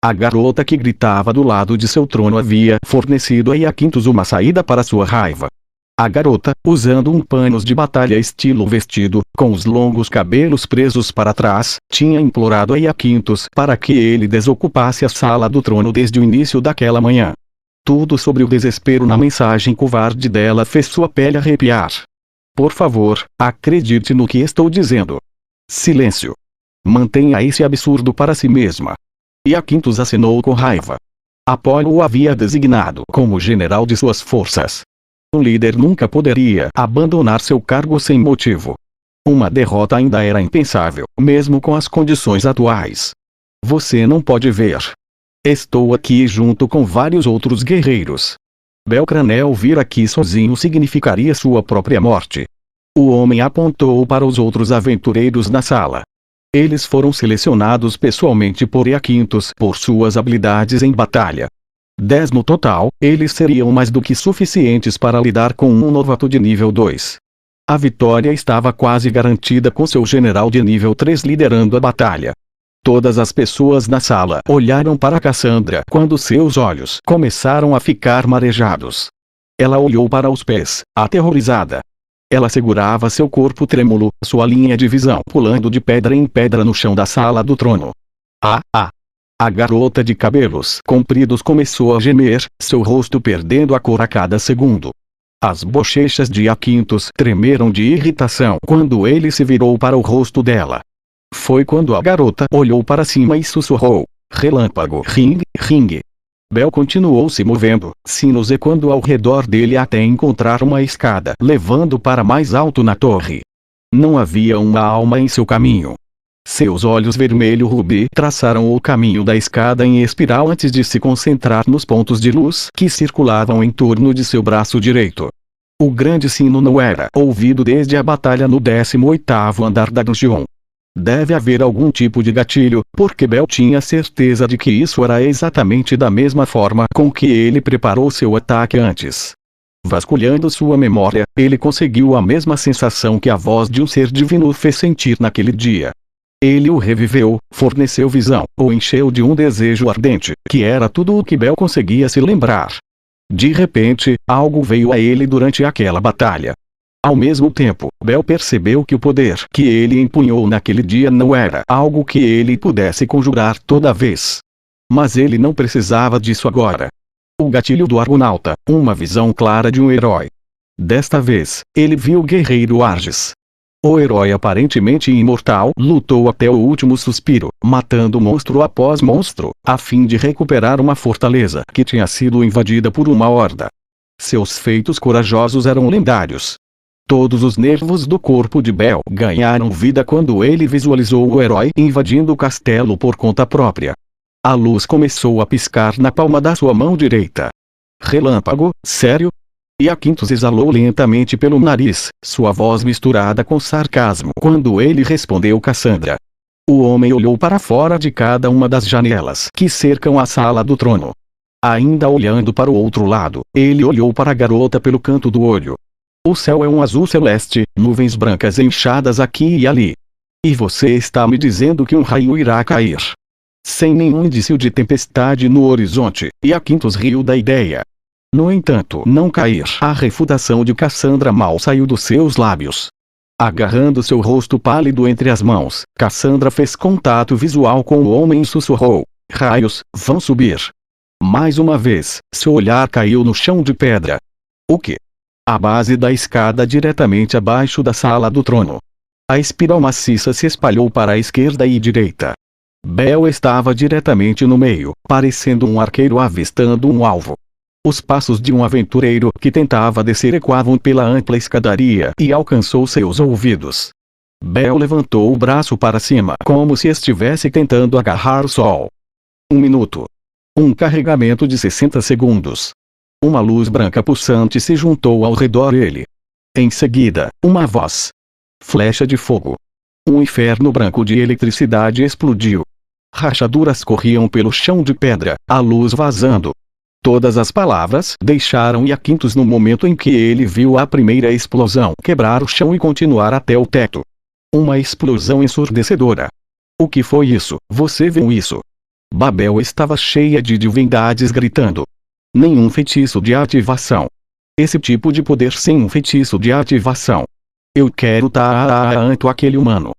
A garota que gritava do lado de seu trono havia fornecido a Iaquintos uma saída para sua raiva. A garota, usando um panos de batalha estilo vestido, com os longos cabelos presos para trás, tinha implorado a Iaquintos para que ele desocupasse a sala do trono desde o início daquela manhã. Tudo sobre o desespero na mensagem covarde dela fez sua pele arrepiar. Por favor, acredite no que estou dizendo. Silêncio. Mantenha esse absurdo para si mesma. Iaquintos acenou com raiva. Apolo o havia designado como general de suas forças. Um líder nunca poderia abandonar seu cargo sem motivo. Uma derrota ainda era impensável, mesmo com as condições atuais. Você não pode ver. Estou aqui junto com vários outros guerreiros. Belcranel vir aqui sozinho significaria sua própria morte. O homem apontou para os outros aventureiros na sala. Eles foram selecionados pessoalmente por Iaquintos por suas habilidades em batalha. 10 no total, eles seriam mais do que suficientes para lidar com um novato de nível 2. A vitória estava quase garantida com seu general de nível 3 liderando a batalha. Todas as pessoas na sala olharam para Cassandra quando seus olhos começaram a ficar marejados. Ela olhou para os pés, aterrorizada. Ela segurava seu corpo trêmulo, sua linha de visão pulando de pedra em pedra no chão da sala do trono. A garota de cabelos compridos começou a gemer, seu rosto perdendo a cor a cada segundo. As bochechas de Iaquintos tremeram de irritação quando ele se virou para o rosto dela. Foi quando a garota olhou para cima e sussurrou: relâmpago, ring, ring. Bel continuou se movendo, sinos ecoando ao redor dele até encontrar uma escada levando para mais alto na torre. Não havia uma alma em seu caminho. Seus olhos vermelho-rubi traçaram o caminho da escada em espiral antes de se concentrar nos pontos de luz que circulavam em torno de seu braço direito. O grande sino não era ouvido desde a batalha no 18º andar da dungeon. Deve haver algum tipo de gatilho, porque Bell tinha certeza de que isso era exatamente da mesma forma com que ele preparou seu ataque antes. Vasculhando sua memória, ele conseguiu a mesma sensação que a voz de um ser divino fez sentir naquele dia. Ele o reviveu, forneceu visão, o encheu de um desejo ardente, que era tudo o que Bell conseguia se lembrar. De repente, algo veio a ele durante aquela batalha. Ao mesmo tempo, Bell percebeu que o poder que ele empunhou naquele dia não era algo que ele pudesse conjurar toda vez. Mas ele não precisava disso agora. O gatilho do Argonauta, uma visão clara de um herói. Desta vez, ele viu o guerreiro Arges. O herói aparentemente imortal lutou até o último suspiro, matando monstro após monstro, a fim de recuperar uma fortaleza que tinha sido invadida por uma horda. Seus feitos corajosos eram lendários. Todos os nervos do corpo de Bell ganharam vida quando ele visualizou o herói invadindo o castelo por conta própria. A luz começou a piscar na palma da sua mão direita. Relâmpago, sério? E a Quintus exalou lentamente pelo nariz, sua voz misturada com sarcasmo quando ele respondeu Cassandra. O homem olhou para fora de cada uma das janelas que cercam a sala do trono. Ainda olhando para o outro lado, ele olhou para a garota pelo canto do olho. O céu é um azul celeste, nuvens brancas inchadas aqui e ali. E você está me dizendo que um raio irá cair. Sem nenhum indício de tempestade no horizonte, e a Quintus riu da ideia. No entanto, não cair. A refutação de Cassandra mal saiu dos seus lábios. Agarrando seu rosto pálido entre as mãos, Cassandra fez contato visual com o homem e sussurrou. Raios, vão subir. Mais uma vez, seu olhar caiu no chão de pedra. O que? A base da escada diretamente abaixo da sala do trono. A espiral maciça se espalhou para a esquerda e direita. Bell estava diretamente no meio, parecendo um arqueiro avistando um alvo. Os passos de um aventureiro que tentava descer ecoavam pela ampla escadaria e alcançou seus ouvidos. Bell levantou o braço para cima como se estivesse tentando agarrar o sol. 1 minuto. Um carregamento de 60 segundos. Uma luz branca pulsante se juntou ao redor dele. Em seguida, uma voz. Flecha de fogo. Um inferno branco de eletricidade explodiu. Rachaduras corriam pelo chão de pedra, a luz vazando. Todas as palavras deixaram Iaquintus no momento em que ele viu a primeira explosão quebrar o chão e continuar até o teto. Uma explosão ensurdecedora. O que foi isso? Você viu isso? Babel estava cheia de divindades gritando. Nenhum feitiço de ativação. Esse tipo de poder sem um feitiço de ativação. Eu quero tanto aquele humano.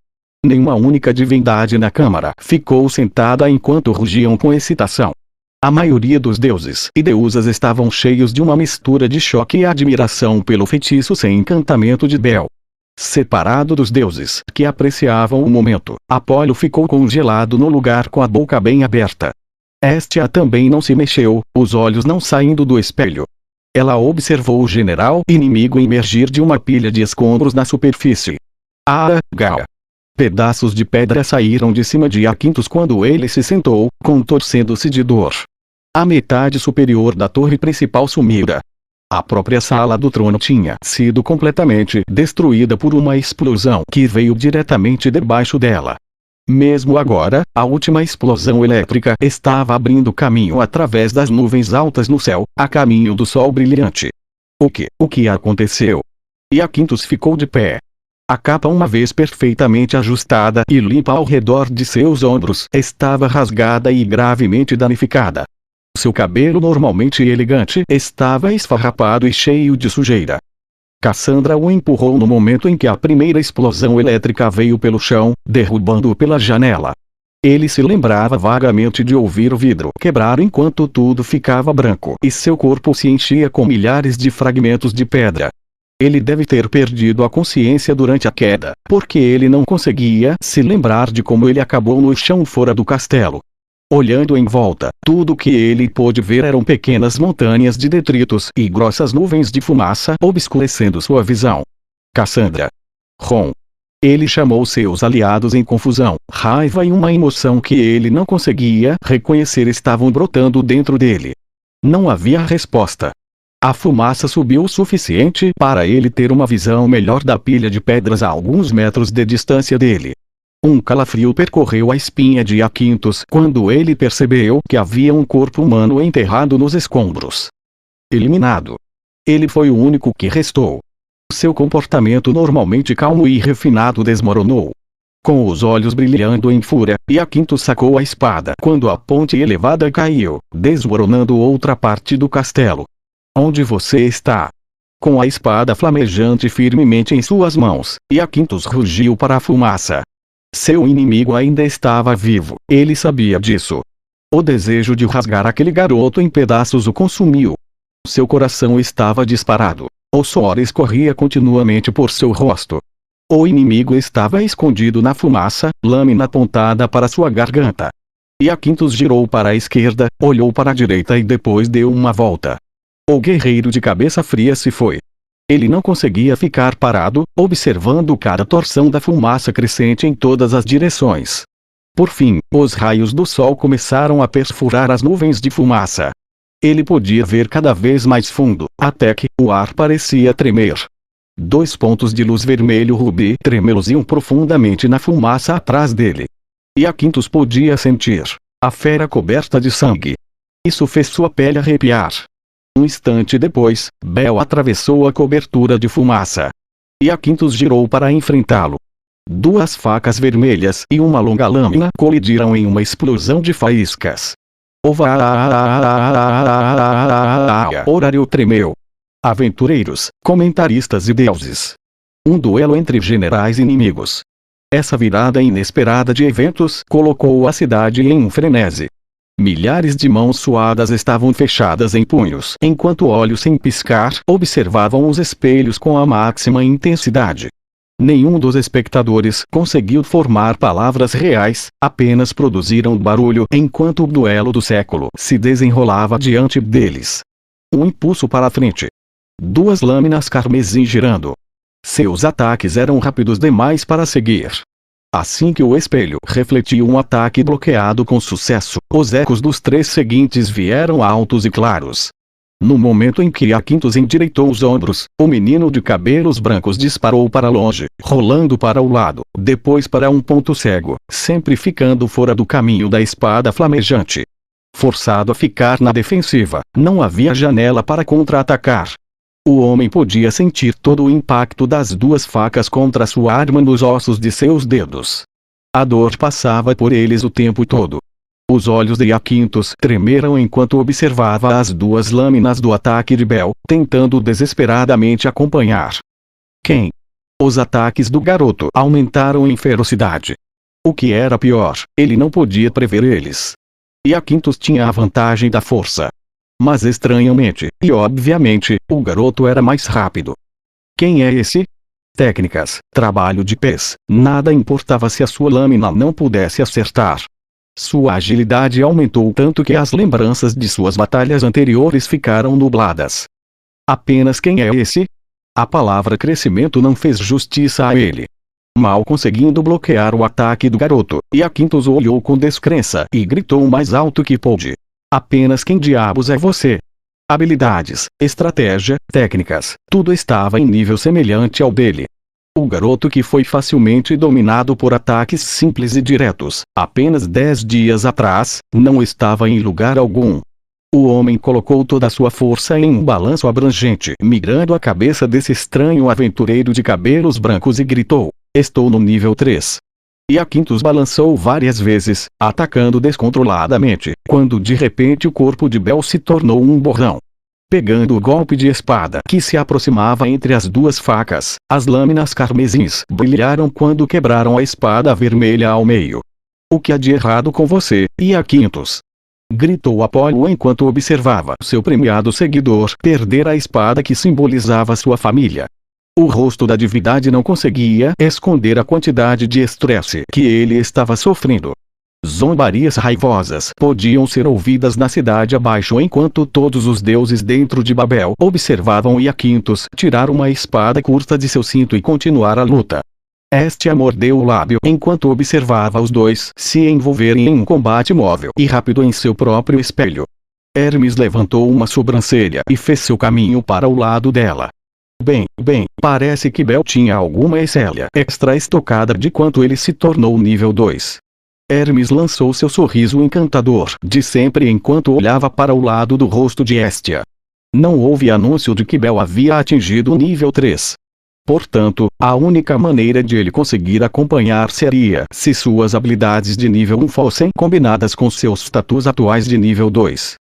Nenhuma única divindade na câmara ficou sentada enquanto rugiam com excitação. A maioria dos deuses e deusas estavam cheios de uma mistura de choque e admiração pelo feitiço sem encantamento de Bel. Separado dos deuses que apreciavam o momento, Apolo ficou congelado no lugar com a boca bem aberta. Hestia também não se mexeu, os olhos não saindo do espelho. Ela observou o general inimigo emergir de uma pilha de escombros na superfície. Gal. Pedaços de pedra saíram de cima de Iaquintus quando ele se sentou, contorcendo-se de dor. A metade superior da torre principal sumira. A própria sala do trono tinha sido completamente destruída por uma explosão que veio diretamente debaixo dela. Mesmo agora, a última explosão elétrica estava abrindo caminho através das nuvens altas no céu, a caminho do sol brilhante. O que aconteceu? Iaquintus ficou de pé. A capa, uma vez perfeitamente ajustada e limpa ao redor de seus ombros, estava rasgada e gravemente danificada. Seu cabelo, normalmente elegante, estava esfarrapado e cheio de sujeira. Cassandra o empurrou no momento em que a primeira explosão elétrica veio pelo chão, derrubando-o pela janela. Ele se lembrava vagamente de ouvir o vidro quebrar enquanto tudo ficava branco e seu corpo se enchia com milhares de fragmentos de pedra. Ele deve ter perdido a consciência durante a queda, porque ele não conseguia se lembrar de como ele acabou no chão fora do castelo. Olhando em volta, tudo que ele pôde ver eram pequenas montanhas de detritos e grossas nuvens de fumaça obscurecendo sua visão. Cassandra. Ron. Ele chamou seus aliados em confusão, raiva e uma emoção que ele não conseguia reconhecer estavam brotando dentro dele. Não havia resposta. A fumaça subiu o suficiente para ele ter uma visão melhor da pilha de pedras a alguns metros de distância dele. Um calafrio percorreu a espinha de Aquintos quando ele percebeu que havia um corpo humano enterrado nos escombros. Eliminado. Ele foi o único que restou. Seu comportamento normalmente calmo e refinado desmoronou. Com os olhos brilhando em fúria, Aquintos sacou a espada quando a ponte elevada caiu, desmoronando outra parte do castelo. Onde você está? Com a espada flamejante firmemente em suas mãos, Aquintos rugiu para a fumaça. Seu inimigo ainda estava vivo, ele sabia disso. O desejo de rasgar aquele garoto em pedaços o consumiu. Seu coração estava disparado. O suor escorria continuamente por seu rosto. O inimigo estava escondido na fumaça, lâmina apontada para sua garganta. Aquintos girou para a esquerda, olhou para a direita e depois deu uma volta. O guerreiro de cabeça fria se foi. Ele não conseguia ficar parado, observando cada torção da fumaça crescente em todas as direções. Por fim, os raios do sol começaram a perfurar as nuvens de fumaça. Ele podia ver cada vez mais fundo, até que o ar parecia tremer. 2 pontos de luz vermelho-rubi tremeluziam profundamente na fumaça atrás dele. Aquintos podia sentir a fera coberta de sangue. Isso fez sua pele arrepiar. Um instante depois, Bel atravessou a cobertura de fumaça. Aquintos girou para enfrentá-lo. 2 facas vermelhas e uma longa lâmina colidiram em uma explosão de faíscas. O horário tremeu. Aventureiros, comentaristas e deuses. Um duelo entre generais inimigos. Essa virada inesperada de eventos colocou a cidade em um frenesi. Milhares de mãos suadas estavam fechadas em punhos, enquanto olhos sem piscar observavam os espelhos com a máxima intensidade. Nenhum dos espectadores conseguiu formar palavras reais, apenas produziram barulho enquanto o duelo do século se desenrolava diante deles. Um impulso para a frente. 2 lâminas carmesim girando. Seus ataques eram rápidos demais para seguir. Assim que o espelho refletiu um ataque bloqueado com sucesso, os ecos dos 3 seguintes vieram altos e claros. No momento em que Aquintos endireitou os ombros, o menino de cabelos brancos disparou para longe, rolando para o lado, depois para um ponto cego, sempre ficando fora do caminho da espada flamejante. Forçado a ficar na defensiva, não havia janela para contra-atacar. O homem podia sentir todo o impacto das 2 facas contra sua arma nos ossos de seus dedos. A dor passava por eles o tempo todo. Os olhos de Aquintos tremeram enquanto observava as 2 lâminas do ataque de Bel, tentando desesperadamente acompanhar. Quem? Os ataques do garoto aumentaram em ferocidade. O que era pior, ele não podia prever eles. Aquintos tinha a vantagem da força. Mas estranhamente, e obviamente, o garoto era mais rápido. Quem é esse? Técnicas, trabalho de pés, nada importava se a sua lâmina não pudesse acertar. Sua agilidade aumentou tanto que as lembranças de suas batalhas anteriores ficaram nubladas. Apenas quem é esse? A palavra crescimento não fez justiça a ele. Mal conseguindo bloquear o ataque do garoto, Aquintos o olhou com descrença e gritou o mais alto que pôde. Apenas quem diabos é você? Habilidades, estratégia, técnicas, tudo estava em nível semelhante ao dele. O garoto que foi facilmente dominado por ataques simples e diretos, apenas 10 dias atrás, não estava em lugar algum. O homem colocou toda a sua força em um balanço abrangente, migrando a cabeça desse estranho aventureiro de cabelos brancos e gritou: "Estou no nível 3. Aquintos balançou várias vezes, atacando descontroladamente, quando de repente o corpo de Bel se tornou um borrão. Pegando o golpe de espada que se aproximava entre as 2 facas, as lâminas carmesins brilharam quando quebraram a espada vermelha ao meio. "O que há de errado com você, Aquintos?" gritou Apolo enquanto observava seu premiado seguidor perder a espada que simbolizava sua família. O rosto da divindade não conseguia esconder a quantidade de estresse que ele estava sofrendo. Zombarias raivosas podiam ser ouvidas na cidade abaixo enquanto todos os deuses dentro de Babel observavam Aquintos tirar uma espada curta de seu cinto e continuar a luta. Hestia mordeu o lábio enquanto observava os 2 se envolverem em um combate móvel e rápido em seu próprio espelho. Hermes levantou uma sobrancelha e fez seu caminho para o lado dela. Bem, parece que Bel tinha alguma excelia extra estocada de quanto ele se tornou nível 2. Hermes lançou seu sorriso encantador de sempre enquanto olhava para o lado do rosto de Hestia. Não houve anúncio de que Bel havia atingido o nível 3. Portanto, a única maneira de ele conseguir acompanhar seria se suas habilidades de nível 1 fossem combinadas com seus status atuais de nível 2.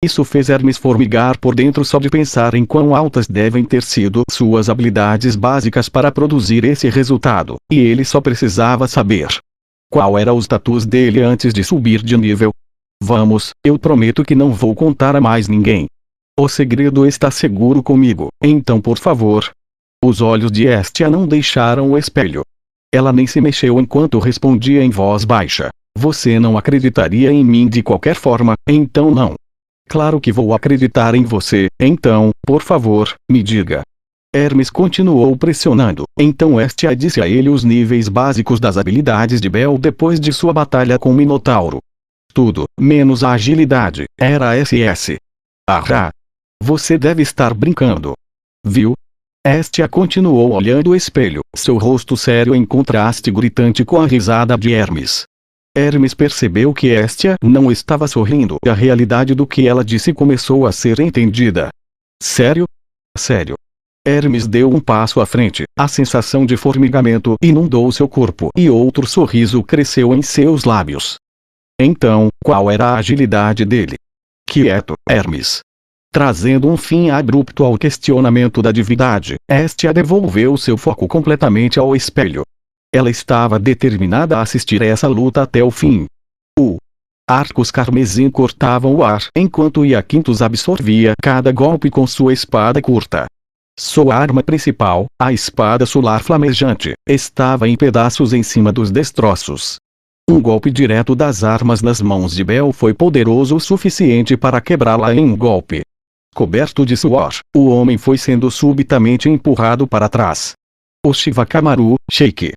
Isso fez Hermes formigar por dentro só de pensar em quão altas devem ter sido suas habilidades básicas para produzir esse resultado, e ele só precisava saber qual era o status dele antes de subir de nível. Vamos, eu prometo que não vou contar a mais ninguém. O segredo está seguro comigo, então por favor. Os olhos de Hestia não deixaram o espelho. Ela nem se mexeu enquanto respondia em voz baixa. Você não acreditaria em mim de qualquer forma, então não. Claro que vou acreditar em você, então, por favor, me diga. Hermes continuou pressionando, então Hestia disse a ele os níveis básicos das habilidades de Bel depois de sua batalha com o Minotauro. Tudo, menos a agilidade, era SS. Ah! Você deve estar brincando. Viu? Hestia continuou olhando o espelho, seu rosto sério em contraste gritante com a risada de Hermes. Hermes percebeu que Hestia não estava sorrindo e a realidade do que ela disse começou a ser entendida. Sério? Sério. Hermes deu um passo à frente, a sensação de formigamento inundou seu corpo e outro sorriso cresceu em seus lábios. Então, qual era a agilidade dele? Quieto, Hermes. Trazendo um fim abrupto ao questionamento da divindade, Hestia devolveu seu foco completamente ao espelho. Ela estava determinada a assistir essa luta até o fim. Arcos carmesim cortavam o ar enquanto Iaquintus absorvia cada golpe com sua espada curta. Sua arma principal, a espada solar flamejante, estava em pedaços em cima dos destroços. Um golpe direto das armas nas mãos de Bel foi poderoso o suficiente para quebrá-la em um golpe. Coberto de suor, o homem foi sendo subitamente empurrado para trás. O Shivakamaru, Sheik.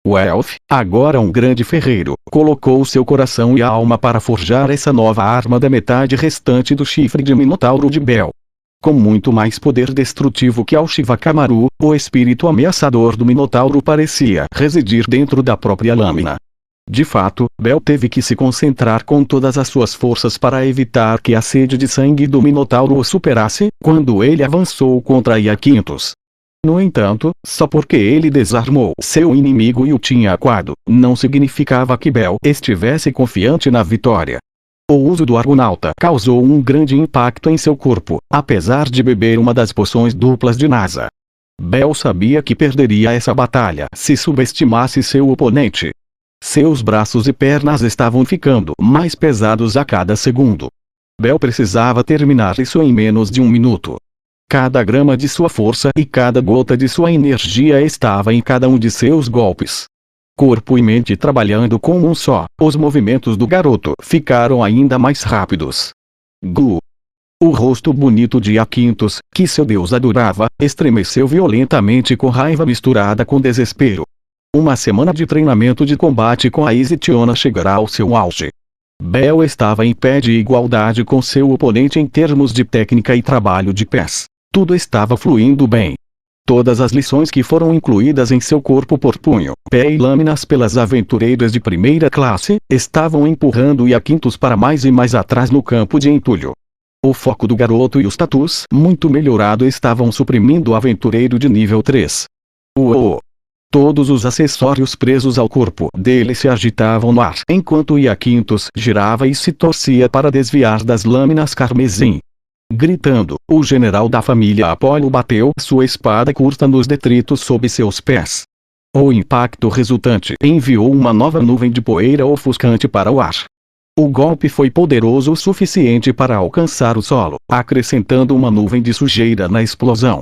O elf, agora um grande ferreiro, colocou seu coração e alma para forjar essa nova arma da metade restante do chifre de Minotauro de Bel. Com muito mais poder destrutivo que ao Shivakamaru, o espírito ameaçador do Minotauro parecia residir dentro da própria lâmina. De fato, Bel teve que se concentrar com todas as suas forças para evitar que a sede de sangue do Minotauro o superasse, quando ele avançou contra Iaquintus. No entanto, só porque ele desarmou seu inimigo e o tinha acuado, não significava que Bel estivesse confiante na vitória. O uso do Argonauta causou um grande impacto em seu corpo, apesar de beber uma das poções duplas de Nasa. Bel sabia que perderia essa batalha se subestimasse seu oponente. Seus braços e pernas estavam ficando mais pesados a cada segundo. Bel precisava terminar isso em menos de um minuto. Cada grama de sua força e cada gota de sua energia estava em cada um de seus golpes. Corpo e mente trabalhando como um só, os movimentos do garoto ficaram ainda mais rápidos. Gu! O rosto bonito de Iaquintus, que seu deus adorava, estremeceu violentamente com raiva misturada com desespero. Uma semana de treinamento de combate com a Isitiona chegará ao seu auge. Bel estava em pé de igualdade com seu oponente em termos de técnica e trabalho de pés. Tudo estava fluindo bem. Todas as lições que foram incluídas em seu corpo por punho, pé e lâminas pelas aventureiras de primeira classe, estavam empurrando Iaquintus para mais e mais atrás no campo de entulho. O foco do garoto e o status muito melhorado estavam suprimindo o aventureiro de nível 3. Todos os acessórios presos ao corpo dele se agitavam no ar enquanto Iaquintus girava e se torcia para desviar das lâminas carmesim. Gritando, o general da família Apolo bateu sua espada curta nos detritos sob seus pés. O impacto resultante enviou uma nova nuvem de poeira ofuscante para o ar. O golpe foi poderoso o suficiente para alcançar o solo, acrescentando uma nuvem de sujeira na explosão.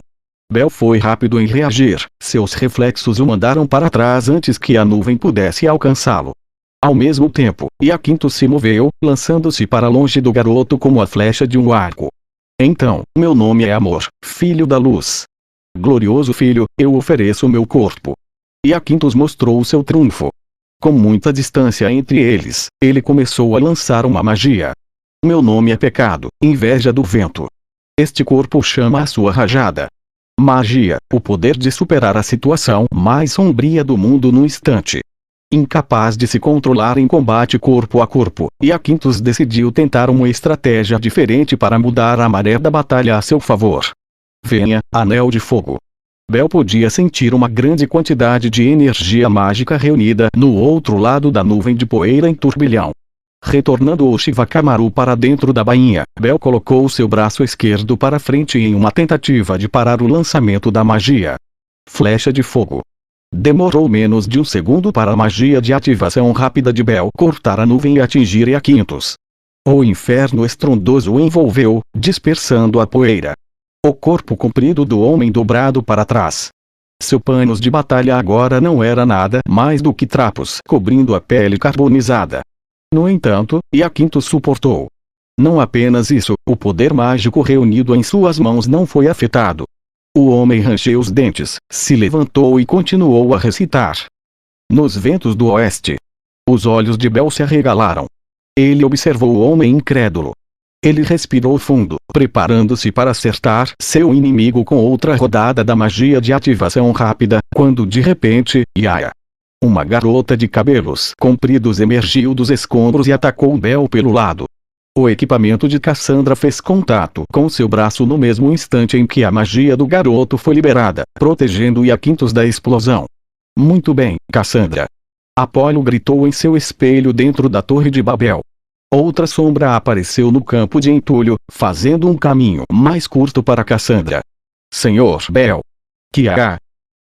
Bel foi rápido em reagir, seus reflexos o mandaram para trás antes que a nuvem pudesse alcançá-lo. Ao mesmo tempo, Iaquintus se moveu, lançando-se para longe do garoto como a flecha de um arco. Então, meu nome é Amor, filho da luz. Glorioso filho, eu ofereço meu corpo. Iaquintus mostrou seu trunfo. Com muita distância entre eles, ele começou a lançar uma magia. Meu nome é pecado, inveja do vento. Este corpo chama a sua rajada. Magia, o poder de superar a situação mais sombria do mundo num instante. Incapaz de se controlar em combate corpo a corpo, Iaquintos decidiu tentar uma estratégia diferente para mudar a maré da batalha a seu favor. Venha, Anel de Fogo. Bel podia sentir uma grande quantidade de energia mágica reunida no outro lado da nuvem de poeira em turbilhão. Retornando o Shivakamaru para dentro da bainha, Bel colocou seu braço esquerdo para frente em uma tentativa de parar o lançamento da magia. Flecha de fogo. Demorou menos de um segundo para a magia de ativação rápida de Bel cortar a nuvem e atingir Iaquintos. O inferno estrondoso o envolveu, dispersando a poeira. O corpo comprido do homem dobrado para trás. Seu panos de batalha agora não era nada mais do que trapos cobrindo a pele carbonizada. No entanto, Iaquintos suportou. Não apenas isso, o poder mágico reunido em suas mãos não foi afetado. O homem rangeu os dentes, se levantou e continuou a recitar. Nos ventos do oeste. Os olhos de Bel se arregalaram. Ele observou o homem incrédulo. Ele respirou fundo, preparando-se para acertar seu inimigo com outra rodada da magia de ativação rápida, quando de repente, Yaya. Uma garota de cabelos compridos emergiu dos escombros e atacou Bel pelo lado. O equipamento de Cassandra fez contato com seu braço no mesmo instante em que a magia do garoto foi liberada, protegendo Iaquintos da explosão. Muito bem, Cassandra. Apolo gritou em seu espelho dentro da Torre de Babel. Outra sombra apareceu no campo de entulho, fazendo um caminho mais curto para Cassandra. Senhor Bel. Kiara.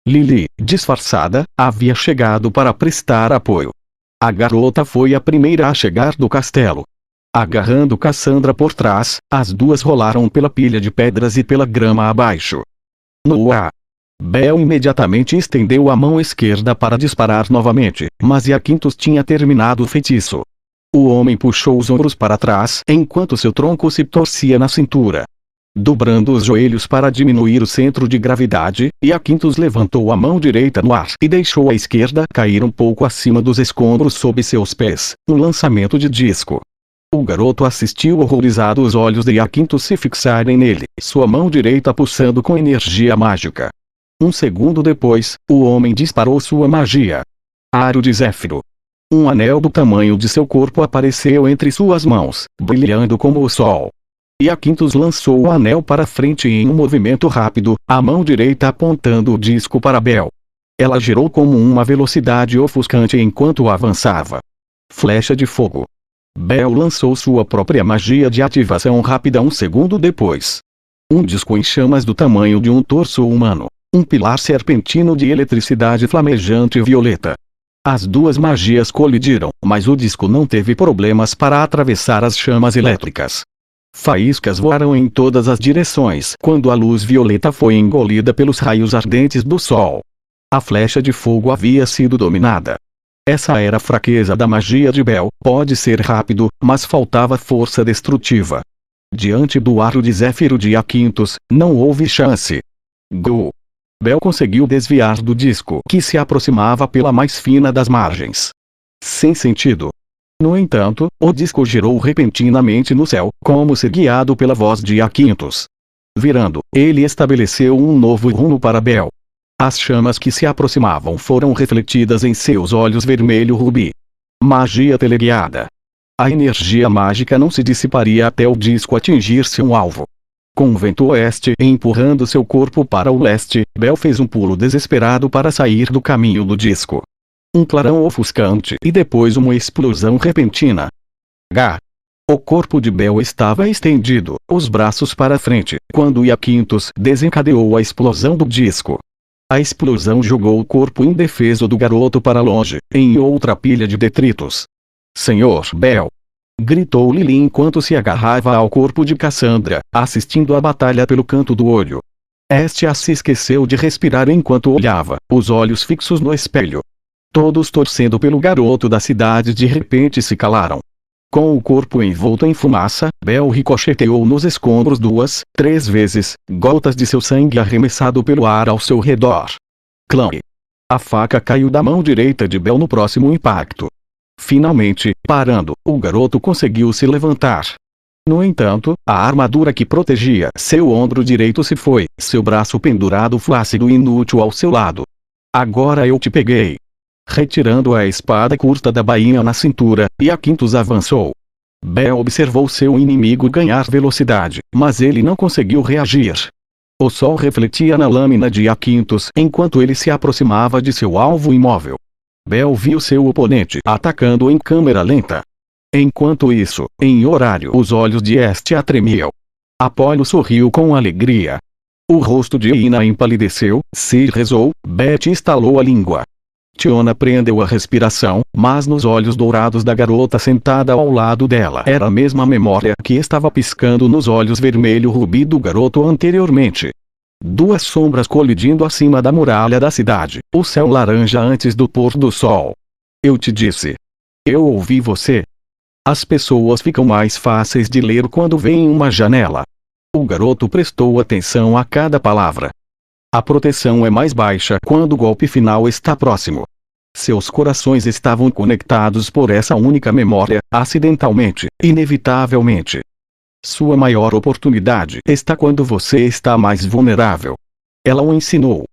Lily, disfarçada, havia chegado para prestar apoio. A garota foi a primeira a chegar do castelo. Agarrando Cassandra por trás, as duas rolaram pela pilha de pedras e pela grama abaixo. No ar. Bel imediatamente estendeu a mão esquerda para disparar novamente, mas Iaquintos tinha terminado o feitiço. O homem puxou os ombros para trás enquanto seu tronco se torcia na cintura. Dobrando os joelhos para diminuir o centro de gravidade, Iaquintos levantou a mão direita no ar e deixou a esquerda cair um pouco acima dos escombros sob seus pés, um lançamento de disco. O garoto assistiu horrorizado os olhos de Iaquintos se fixarem nele, sua mão direita pulsando com energia mágica. Um segundo depois, o homem disparou sua magia. Aro de Zéfiro. Um anel do tamanho de seu corpo apareceu entre suas mãos, brilhando como o sol. Iaquintos lançou o anel para frente em um movimento rápido, a mão direita apontando o disco para Bel. Ela girou como uma velocidade ofuscante enquanto avançava. Flecha de fogo. Bel lançou sua própria magia de ativação rápida um segundo depois. Um disco em chamas do tamanho de um torso humano. Um pilar serpentino de eletricidade flamejante violeta. As duas magias colidiram, mas o disco não teve problemas para atravessar as chamas elétricas. Faíscas voaram em todas as direções quando a luz violeta foi engolida pelos raios ardentes do sol. A flecha de fogo havia sido dominada. Essa era a fraqueza da magia de Bel, pode ser rápido, mas faltava força destrutiva. Diante do aro de Zéfiro de Iaquintos, não houve chance. Go! Bel conseguiu desviar do disco que se aproximava pela mais fina das margens. Sem sentido. No entanto, o disco girou repentinamente no céu, como se guiado pela voz de Iaquintos. Virando, ele estabeleceu um novo rumo para Bel. As chamas que se aproximavam foram refletidas em seus olhos vermelho-rubi. Magia teleguiada. A energia mágica não se dissiparia até o disco atingir seu alvo. Com o vento oeste empurrando seu corpo para o leste, Bel fez um pulo desesperado para sair do caminho do disco. Um clarão ofuscante e depois uma explosão repentina. H. O corpo de Bel estava estendido, os braços para frente, quando Iaquintos desencadeou a explosão do disco. A explosão jogou o corpo indefeso do garoto para longe, em outra pilha de detritos. Senhor Bel! Gritou Lily enquanto se agarrava ao corpo de Cassandra, assistindo à batalha pelo canto do olho. Estia se esqueceu de respirar enquanto olhava, os olhos fixos no espelho. Todos torcendo pelo garoto da cidade de repente se calaram. Com o corpo envolto em fumaça, Bel ricocheteou nos escombros 2, 3 vezes, gotas de seu sangue arremessado pelo ar ao seu redor. Clã! A faca caiu da mão direita de Bel no próximo impacto. Finalmente, parando, o garoto conseguiu se levantar. No entanto, a armadura que protegia seu ombro direito se foi, seu braço pendurado flácido e inútil ao seu lado. Agora eu te peguei. Retirando a espada curta da bainha na cintura, Iaquintos avançou. Bel observou seu inimigo ganhar velocidade, mas ele não conseguiu reagir. O sol refletia na lâmina de Iaquintos enquanto ele se aproximava de seu alvo imóvel. Bel viu seu oponente atacando em câmera lenta. Enquanto isso, em horário, os olhos de Hestia tremiam. Apolo sorriu com alegria. O rosto de Ina empalideceu, se rezou, Beth estalou a língua. Tiona prendeu a respiração, mas nos olhos dourados da garota sentada ao lado dela era a mesma memória que estava piscando nos olhos vermelho-rubi do garoto anteriormente. Duas sombras colidindo acima da muralha da cidade, o céu laranja antes do pôr do sol. Eu te disse. Eu ouvi você. As pessoas ficam mais fáceis de ler quando veem uma janela. O garoto prestou atenção a cada palavra. A proteção é mais baixa quando o golpe final está próximo. Seus corações estavam conectados por essa única memória, acidentalmente, inevitavelmente. Sua maior oportunidade está quando você está mais vulnerável. Ela o ensinou.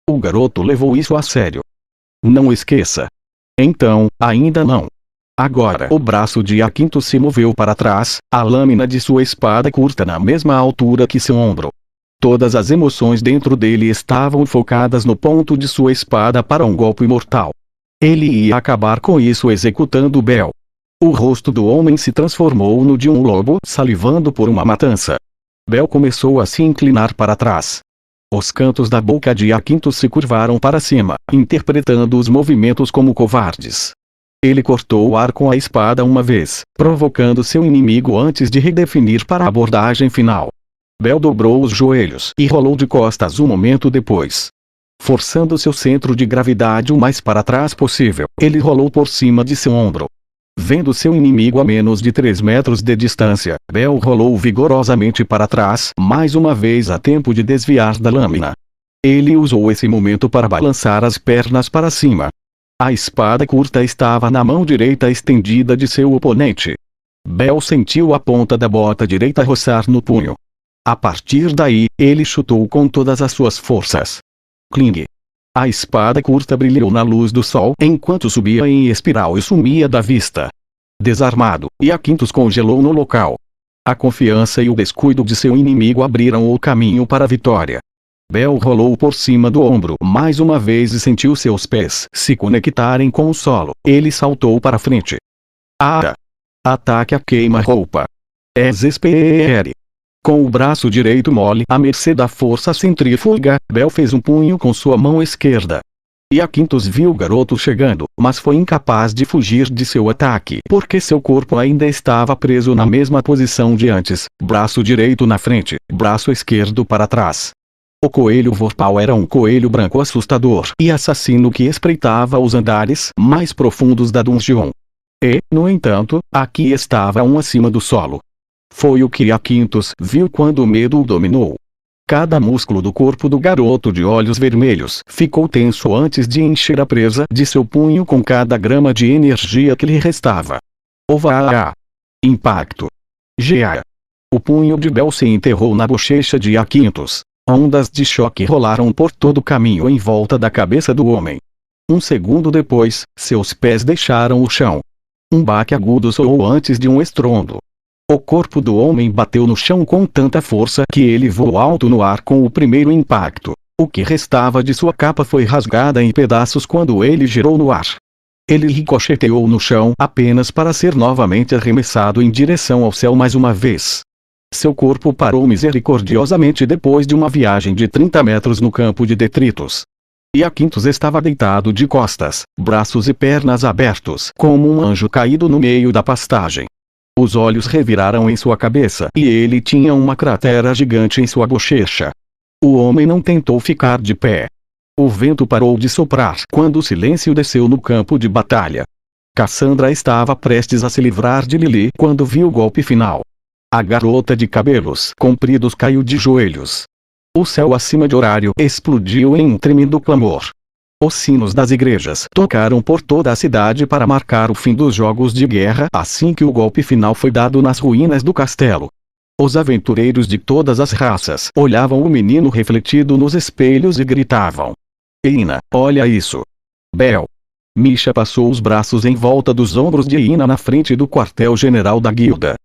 O garoto levou isso a sério. Não esqueça. Então, ainda não. Agora o braço de Iaquintos se moveu para trás, a lâmina de sua espada curta na mesma altura que seu ombro. Todas as emoções dentro dele estavam focadas no ponto de sua espada para um golpe mortal. Ele ia acabar com isso executando Bel. O rosto do homem se transformou no de um lobo salivando por uma matança. Bel começou a se inclinar para trás. Os cantos da boca de Iaquintos se curvaram para cima, interpretando os movimentos como covardes. Ele cortou o ar com a espada uma vez, provocando seu inimigo antes de redefinir para a abordagem final. Bel dobrou os joelhos e rolou de costas um momento depois. Forçando seu centro de gravidade o mais para trás possível, ele rolou por cima de seu ombro. Vendo seu inimigo a menos de 3 metros de distância, Bel rolou vigorosamente para trás, mais uma vez a tempo de desviar da lâmina. Ele usou esse momento para balançar as pernas para cima. A espada curta estava na mão direita estendida de seu oponente. Bel sentiu a ponta da bota direita roçar no punho. A partir daí, ele chutou com todas as suas forças. Cling! A espada curta brilhou na luz do sol enquanto subia em espiral e sumia da vista. Desarmado, Iaquintos congelou no local. A confiança e o descuido de seu inimigo abriram o caminho para a vitória. Bel rolou por cima do ombro mais uma vez e sentiu seus pés se conectarem com o solo. Ele saltou para frente. Ataque a queima-roupa. SPR. Com o braço direito mole à mercê da força centrífuga, Bel fez um punho com sua mão esquerda. Iaquintos viu o garoto chegando, mas foi incapaz de fugir de seu ataque porque seu corpo ainda estava preso na mesma posição de antes, braço direito na frente, braço esquerdo para trás. O coelho Vorpal era um coelho branco assustador e assassino que espreitava os andares mais profundos da dungeon. E, no entanto, aqui estava um acima do solo. Foi o que Iaquintos viu quando o medo o dominou. Cada músculo do corpo do garoto de olhos vermelhos ficou tenso antes de encher a presa de seu punho com cada grama de energia que lhe restava. Ovaa! Impacto! Gea! O punho de Bel se enterrou na bochecha de Iaquintos. Ondas de choque rolaram por todo o caminho em volta da cabeça do homem. Um segundo depois, seus pés deixaram o chão. Um baque agudo soou antes de um estrondo. O corpo do homem bateu no chão com tanta força que ele voou alto no ar com o primeiro impacto. O que restava de sua capa foi rasgada em pedaços quando ele girou no ar. Ele ricocheteou no chão apenas para ser novamente arremessado em direção ao céu mais uma vez. Seu corpo parou misericordiosamente depois de uma viagem de 30 metros no campo de detritos. Iaquintos estava deitado de costas, braços e pernas abertos, como um anjo caído no meio da pastagem. Os olhos reviraram em sua cabeça e ele tinha uma cratera gigante em sua bochecha. O homem não tentou ficar de pé. O vento parou de soprar quando o silêncio desceu no campo de batalha. Cassandra estava prestes a se livrar de Lily quando viu o golpe final. A garota de cabelos compridos caiu de joelhos. O céu acima de Horário explodiu em um tremendo clamor. Os sinos das igrejas tocaram por toda a cidade para marcar o fim dos jogos de guerra assim que o golpe final foi dado nas ruínas do castelo. Os aventureiros de todas as raças olhavam o menino refletido nos espelhos e gritavam: Ina, olha isso! Bel! Misha passou os braços em volta dos ombros de Ina na frente do quartel-general da guilda.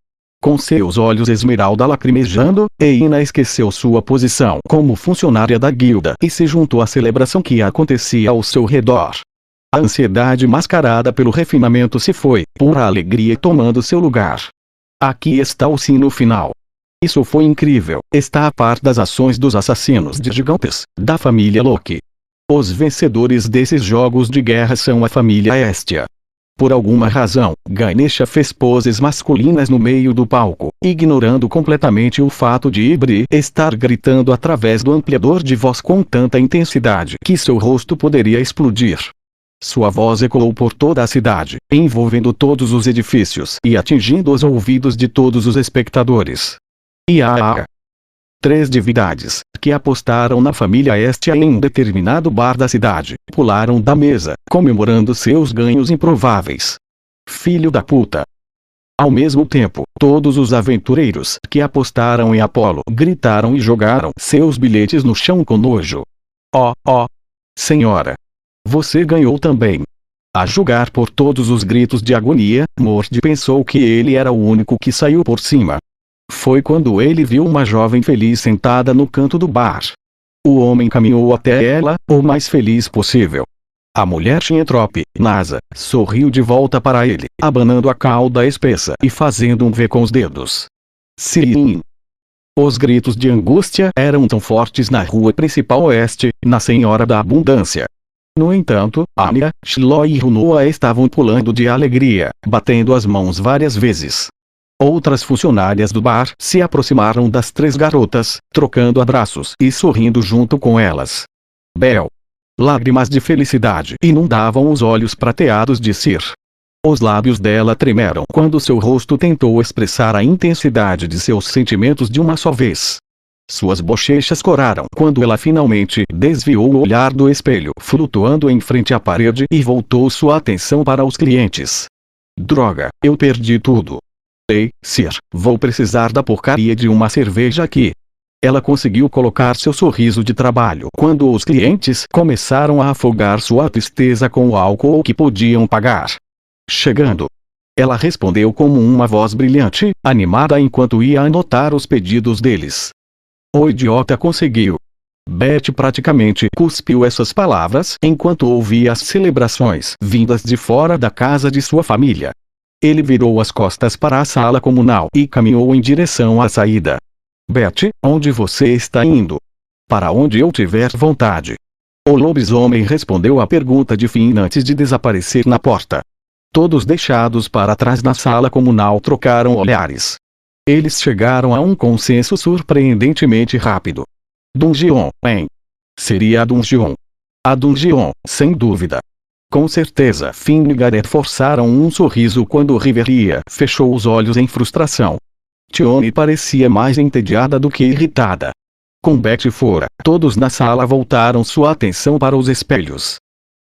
Com seus olhos esmeralda lacrimejando, Ina esqueceu sua posição como funcionária da guilda e se juntou à celebração que acontecia ao seu redor. A ansiedade mascarada pelo refinamento se foi, pura alegria tomando seu lugar. Aqui está o sino final. Isso foi incrível, está a par das ações dos assassinos de gigantes, da família Loki. Os vencedores desses jogos de guerra são a família Hestia. Por alguma razão, Ganesha fez poses masculinas no meio do palco, ignorando completamente o fato de Ibri estar gritando através do ampliador de voz com tanta intensidade que seu rosto poderia explodir. Sua voz ecoou por toda a cidade, envolvendo todos os edifícios e atingindo os ouvidos de todos os espectadores. Iaaa! 3 divindades, que apostaram na família Hestia em um determinado bar da cidade, pularam da mesa, comemorando seus ganhos improváveis. Filho da puta! Ao mesmo tempo, todos os aventureiros que apostaram em Apolo gritaram e jogaram seus bilhetes no chão com nojo. Oh, senhora! Você ganhou também! A julgar por todos os gritos de agonia, Mord pensou que ele era o único que saiu por cima. Foi quando ele viu uma jovem feliz sentada no canto do bar. O homem caminhou até ela, o mais feliz possível. A mulher Tientrope, Nasa, sorriu de volta para ele, abanando a cauda espessa e fazendo um V com os dedos. Sim! Os gritos de angústia eram tão fortes na rua principal oeste, na Senhora da Abundância. No entanto, Anya, Shiloh e Runoa estavam pulando de alegria, batendo as mãos várias vezes. Outras funcionárias do bar se aproximaram das 3 garotas, trocando abraços e sorrindo junto com elas. Bel! Lágrimas de felicidade inundavam os olhos prateados de Sir. Os lábios dela tremeram quando seu rosto tentou expressar a intensidade de seus sentimentos de uma só vez. Suas bochechas coraram quando ela finalmente desviou o olhar do espelho flutuando em frente à parede e voltou sua atenção para os clientes. Droga, eu perdi tudo. Ei, Sir, vou precisar da porcaria de uma cerveja aqui. Ela conseguiu colocar seu sorriso de trabalho quando os clientes começaram a afogar sua tristeza com o álcool que podiam pagar. Chegando. Ela respondeu com uma voz brilhante, animada enquanto ia anotar os pedidos deles. O idiota conseguiu. Beth praticamente cuspiu essas palavras enquanto ouvia as celebrações vindas de fora da casa de sua família. Ele virou as costas para a sala comunal e caminhou em direção à saída. Beth, onde você está indo? Para onde eu tiver vontade. O lobisomem respondeu à pergunta de Finn antes de desaparecer na porta. Todos deixados para trás na sala comunal trocaram olhares. Eles chegaram a um consenso surpreendentemente rápido. Dungeon, hein? Seria a Dungeon. A Dungeon, sem dúvida. Com certeza Finn e Gareth forçaram um sorriso quando Riveria fechou os olhos em frustração. Tione parecia mais entediada do que irritada. Com Beth fora, todos na sala voltaram sua atenção para os espelhos.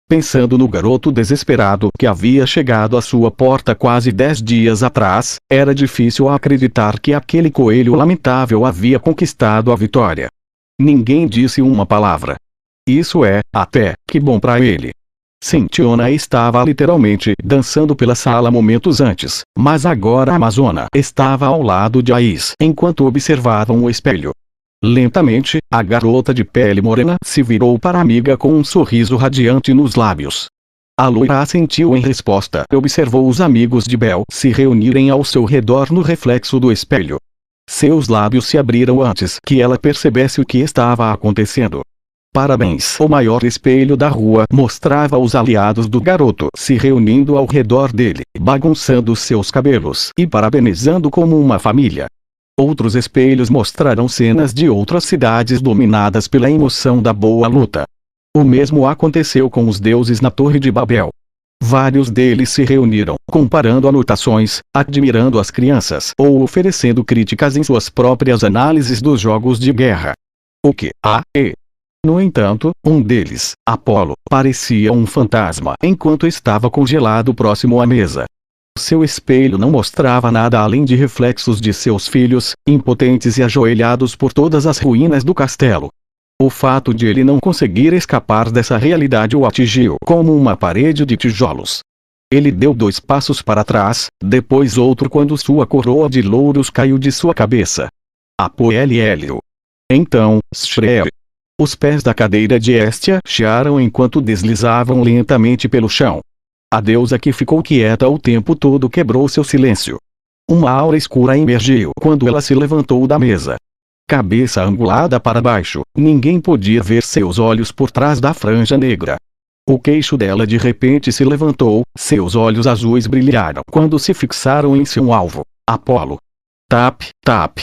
Pensando no garoto desesperado que havia chegado à sua porta quase 10 dias atrás, era difícil acreditar que aquele coelho lamentável havia conquistado a vitória. Ninguém disse uma palavra. Isso é, até, que bom para ele. Sim, Tiona estava literalmente dançando pela sala momentos antes, mas agora a Amazona estava ao lado de Ais enquanto observavam o espelho. Lentamente, a garota de pele morena se virou para a amiga com um sorriso radiante nos lábios. A loira assentiu em resposta e observou os amigos de Bel se reunirem ao seu redor no reflexo do espelho. Seus lábios se abriram antes que ela percebesse o que estava acontecendo. Parabéns! O maior espelho da rua mostrava os aliados do garoto se reunindo ao redor dele, bagunçando seus cabelos e parabenizando como uma família. Outros espelhos mostraram cenas de outras cidades dominadas pela emoção da boa luta. O mesmo aconteceu com os deuses na Torre de Babel. Vários deles se reuniram, comparando anotações, admirando as crianças ou oferecendo críticas em suas próprias análises dos jogos de guerra. O que, No entanto, um deles, Apolo, parecia um fantasma enquanto estava congelado próximo à mesa. Seu espelho não mostrava nada além de reflexos de seus filhos, impotentes e ajoelhados por todas as ruínas do castelo. O fato de ele não conseguir escapar dessa realidade o atingiu como uma parede de tijolos. Ele deu 2 passos para trás, depois outro quando sua coroa de louros caiu de sua cabeça. Apoelho. Então, Shreve. Os pés da cadeira de Hestia chiaram enquanto deslizavam lentamente pelo chão. A deusa que ficou quieta o tempo todo quebrou seu silêncio. Uma aura escura emergiu quando ela se levantou da mesa. Cabeça angulada para baixo, ninguém podia ver seus olhos por trás da franja negra. O queixo dela de repente se levantou, seus olhos azuis brilharam quando se fixaram em seu alvo, Apolo. Tap, tap.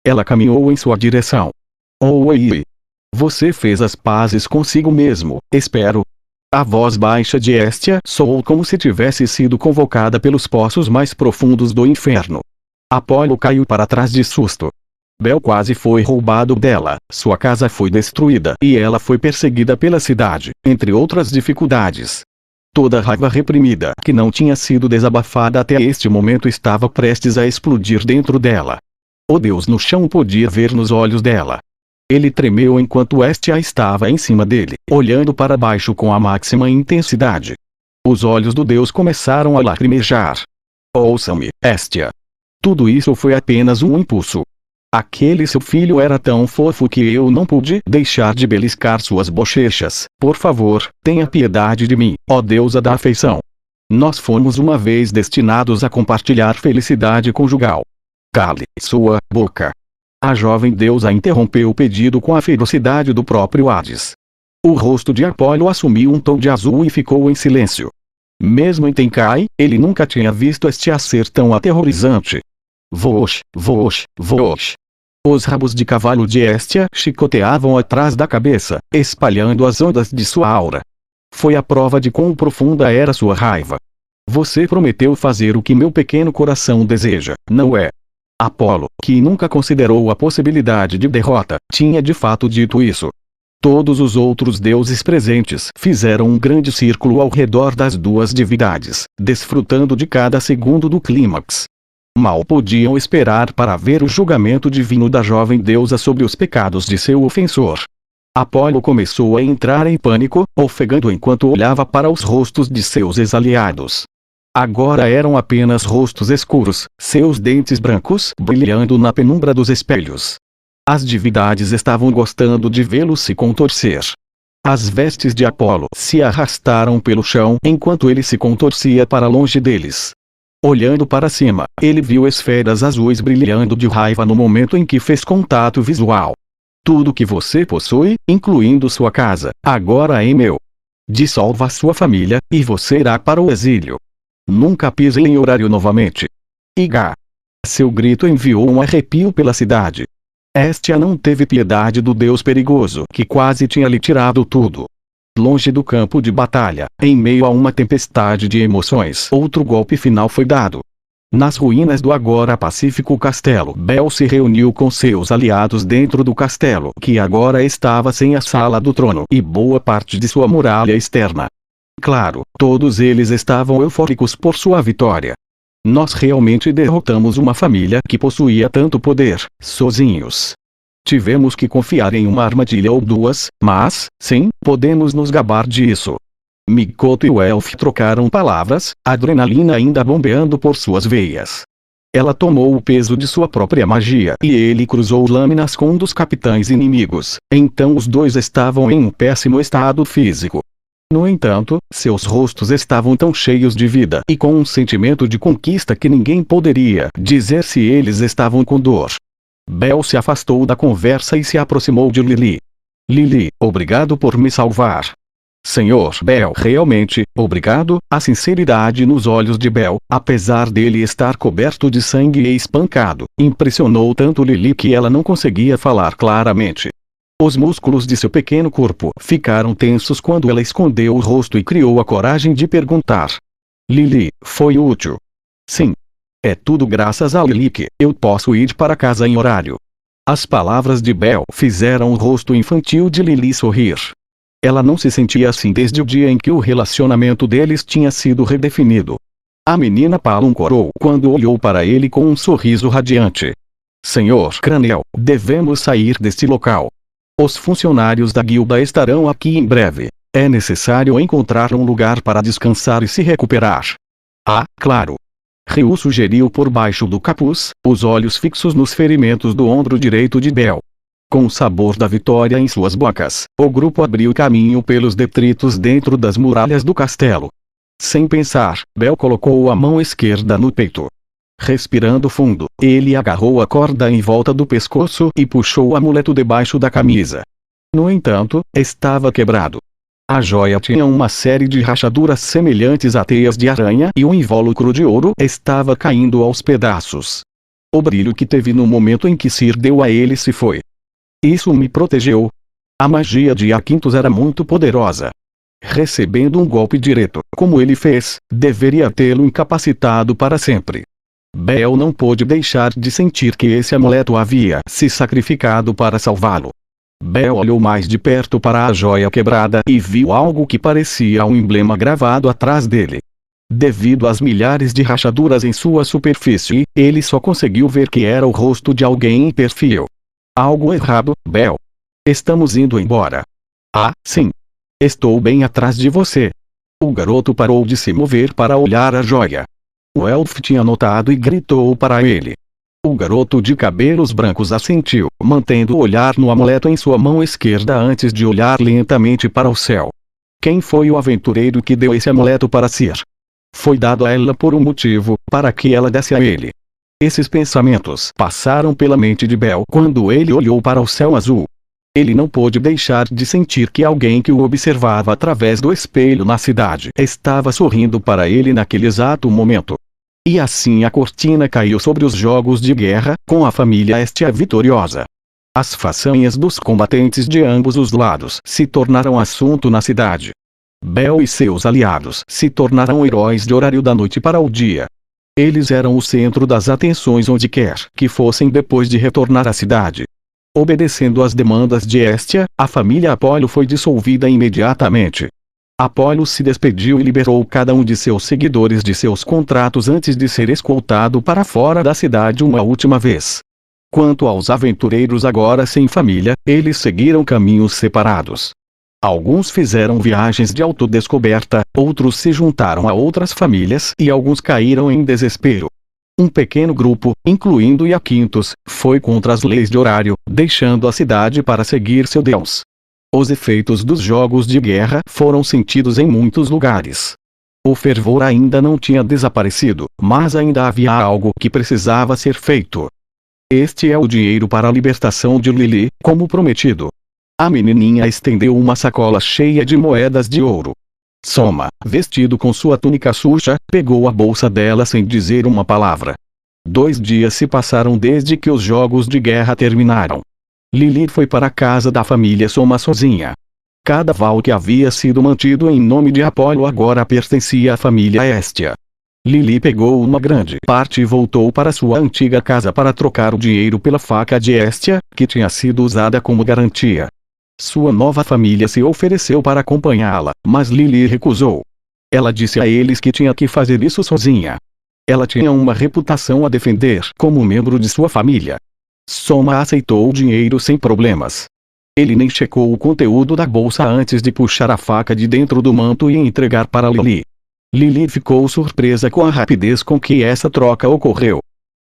Ela caminhou em sua direção. Oi. Você fez as pazes consigo mesmo, espero. A voz baixa de Hestia soou como se tivesse sido convocada pelos poços mais profundos do inferno. Apolo caiu para trás de susto. Bel quase foi roubado dela, sua casa foi destruída e ela foi perseguida pela cidade, entre outras dificuldades. Toda a raiva reprimida que não tinha sido desabafada até este momento estava prestes a explodir dentro dela. O Deus no chão podia ver nos olhos dela. Ele tremeu enquanto Hestia estava em cima dele, olhando para baixo com a máxima intensidade. Os olhos do Deus começaram a lacrimejar. Ouça-me, Hestia. Tudo isso foi apenas um impulso. Aquele seu filho era tão fofo que eu não pude deixar de beliscar suas bochechas. Por favor, tenha piedade de mim, ó deusa da afeição. Nós fomos uma vez destinados a compartilhar felicidade conjugal. Cale sua boca. A jovem deusa interrompeu o pedido com a ferocidade do próprio Hades. O rosto de Apolo assumiu um tom de azul e ficou em silêncio. Mesmo em Tenkai, ele nunca tinha visto este ser tão aterrorizante. Vosh. Os rabos de cavalo de Hestia chicoteavam atrás da cabeça, espalhando as ondas de sua aura. Foi a prova de quão profunda era sua raiva. Você prometeu fazer o que meu pequeno coração deseja, não é? Apolo, que nunca considerou a possibilidade de derrota, tinha de fato dito isso. Todos os outros deuses presentes fizeram um grande círculo ao redor das duas divindades, desfrutando de cada segundo do clímax. Mal podiam esperar para ver o julgamento divino da jovem deusa sobre os pecados de seu ofensor. Apolo começou a entrar em pânico, ofegando enquanto olhava para os rostos de seus ex-aliados. Agora eram apenas rostos escuros, seus dentes brancos brilhando na penumbra dos espelhos. As divindades estavam gostando de vê-los se contorcer. As vestes de Apolo se arrastaram pelo chão enquanto ele se contorcia para longe deles. Olhando para cima, ele viu esferas azuis brilhando de raiva no momento em que fez contato visual. Tudo que você possui, incluindo sua casa, agora é meu. Dissolva sua família, e você irá para o exílio. Nunca pise em horário novamente. Iga! Seu grito enviou um arrepio pela cidade. Hestia não teve piedade do deus perigoso que quase tinha lhe tirado tudo. Longe do campo de batalha, em meio a uma tempestade de emoções, outro golpe final foi dado. Nas ruínas do agora pacífico castelo, Bel se reuniu com seus aliados dentro do castelo, que agora estava sem a sala do trono e boa parte de sua muralha externa. Claro, todos eles estavam eufóricos por sua vitória. Nós realmente derrotamos uma família que possuía tanto poder, sozinhos. Tivemos que confiar em uma armadilha ou duas, mas, sim, podemos nos gabar disso. Mikoto e o Elf trocaram palavras, adrenalina ainda bombeando por suas veias. Ela tomou o peso de sua própria magia e ele cruzou lâminas com um dos capitães inimigos, então os dois estavam em um péssimo estado físico. No entanto, seus rostos estavam tão cheios de vida e com um sentimento de conquista que ninguém poderia dizer se eles estavam com dor. Bel se afastou da conversa e se aproximou de Lily. Lily, obrigado por me salvar. Senhor Bel, realmente, obrigado. A sinceridade nos olhos de Bel, apesar dele estar coberto de sangue e espancado, impressionou tanto Lily que ela não conseguia falar claramente. Os músculos de seu pequeno corpo ficaram tensos quando ela escondeu o rosto e criou a coragem de perguntar. Lily, foi útil? Sim. É tudo graças a Lily que eu posso ir para casa em horário. As palavras de Bel fizeram o rosto infantil de Lily sorrir. Ela não se sentia assim desde o dia em que o relacionamento deles tinha sido redefinido. A menina paluncorou quando olhou para ele com um sorriso radiante. Senhor Cranel, devemos sair deste local. Os funcionários da guilda estarão aqui em breve. É necessário encontrar um lugar para descansar e se recuperar. Ah, claro. Ryu sugeriu por baixo do capuz, os olhos fixos nos ferimentos do ombro direito de Bel. Com o sabor da vitória em suas bocas, o grupo abriu caminho pelos detritos dentro das muralhas do castelo. Sem pensar, Bel colocou a mão esquerda no peito. Respirando fundo, ele agarrou a corda em volta do pescoço e puxou o amuleto debaixo da camisa. No entanto, estava quebrado. A joia tinha uma série de rachaduras semelhantes a teias de aranha e o invólucro de ouro estava caindo aos pedaços. O brilho que teve no momento em que Sir deu a ele se foi. Isso me protegeu. A magia de Aquintos era muito poderosa. Recebendo um golpe direto, como ele fez, deveria tê-lo incapacitado para sempre. Bel não pôde deixar de sentir que esse amuleto havia se sacrificado para salvá-lo. Bel olhou mais de perto para a joia quebrada e viu algo que parecia um emblema gravado atrás dele. Devido às milhares de rachaduras em sua superfície, ele só conseguiu ver que era o rosto de alguém em perfil. Algo errado, Bel. Estamos indo embora. Ah, sim. Estou bem atrás de você. O garoto parou de se mover para olhar a joia. O elfo tinha notado e gritou para ele. O garoto de cabelos brancos assentiu, mantendo o olhar no amuleto em sua mão esquerda antes de olhar lentamente para o céu. Quem foi o aventureiro que deu esse amuleto para Sir? Foi dado a ela por um motivo, para que ela desse a ele. Esses pensamentos passaram pela mente de Bel quando ele olhou para o céu azul. Ele não pôde deixar de sentir que alguém que o observava através do espelho na cidade estava sorrindo para ele naquele exato momento. E assim a cortina caiu sobre os jogos de guerra, com a família Estia vitoriosa. As façanhas dos combatentes de ambos os lados se tornaram assunto na cidade. Bel e seus aliados se tornaram heróis de horário da noite para o dia. Eles eram o centro das atenções onde quer que fossem depois de retornar à cidade. Obedecendo às demandas de Estia, a família Apollo foi dissolvida imediatamente. Apollo se despediu e liberou cada um de seus seguidores de seus contratos antes de ser escoltado para fora da cidade uma última vez. Quanto aos aventureiros agora sem família, eles seguiram caminhos separados. Alguns fizeram viagens de autodescoberta, outros se juntaram a outras famílias e alguns caíram em desespero. Um pequeno grupo, incluindo Iaquintos, foi contra as leis de horário, deixando a cidade para seguir seu deus. Os efeitos dos jogos de guerra foram sentidos em muitos lugares. O fervor ainda não tinha desaparecido, mas ainda havia algo que precisava ser feito. Este é o dinheiro para a libertação de Lily, como prometido. A menininha estendeu uma sacola cheia de moedas de ouro. Soma, vestido com sua túnica suja, pegou a bolsa dela sem dizer uma palavra. 2 dias se passaram desde que os jogos de guerra terminaram. Lily foi para a casa da família Soma sozinha. Cada val que havia sido mantido em nome de Apollo agora pertencia à família Estia. Lily pegou uma grande parte e voltou para sua antiga casa para trocar o dinheiro pela faca de Estia, que tinha sido usada como garantia. Sua nova família se ofereceu para acompanhá-la, mas Lily recusou. Ela disse a eles que tinha que fazer isso sozinha. Ela tinha uma reputação a defender como membro de sua família. Soma aceitou o dinheiro sem problemas. Ele nem checou o conteúdo da bolsa antes de puxar a faca de dentro do manto e entregar para Lily. Lily ficou surpresa com a rapidez com que essa troca ocorreu.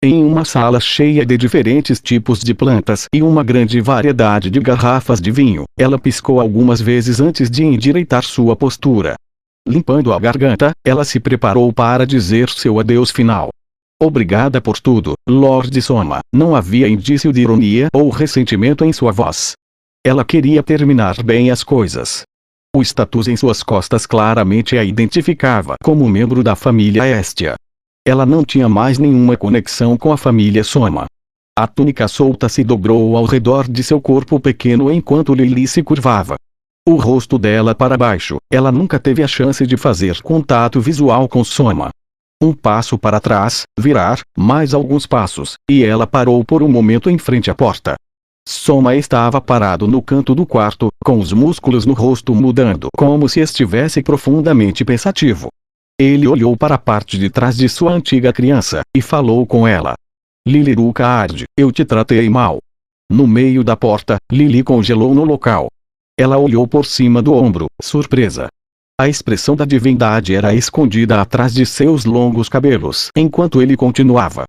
Em uma sala cheia de diferentes tipos de plantas e uma grande variedade de garrafas de vinho, ela piscou algumas vezes antes de endireitar sua postura. Limpando a garganta, ela se preparou para dizer seu adeus final. Obrigada por tudo, Lord Soma. Não havia indício de ironia ou ressentimento em sua voz. Ela queria terminar bem as coisas. O status em suas costas claramente a identificava como membro da família Estia. Ela não tinha mais nenhuma conexão com a família Soma. A túnica solta se dobrou ao redor de seu corpo pequeno enquanto Lily se curvava. O rosto dela para baixo, ela nunca teve a chance de fazer contato visual com Soma. Um passo para trás, virar, mais alguns passos, e ela parou por um momento em frente à porta. Soma estava parado no canto do quarto, com os músculos no rosto mudando como se estivesse profundamente pensativo. Ele olhou para a parte de trás de sua antiga criança, e falou com ela. Lily Rucard, eu te tratei mal. No meio da porta, Lily congelou no local. Ela olhou por cima do ombro, surpresa. A expressão da divindade era escondida atrás de seus longos cabelos enquanto ele continuava.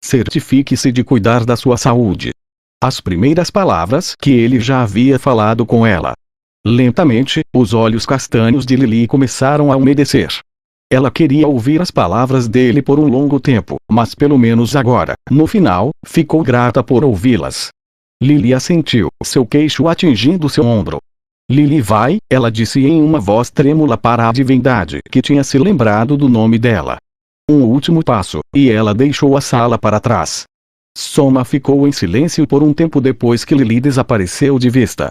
Certifique-se de cuidar da sua saúde. As primeiras palavras que ele já havia falado com ela. Lentamente, os olhos castanhos de Lily começaram a umedecer. Ela queria ouvir as palavras dele por um longo tempo, mas pelo menos agora, no final, ficou grata por ouvi-las. Lily assentiu, seu queixo atingindo seu ombro. Lily vai, ela disse em uma voz trêmula para a divindade que tinha se lembrado do nome dela. Um último passo, e ela deixou a sala para trás. Soma ficou em silêncio por um tempo depois que Lily desapareceu de vista.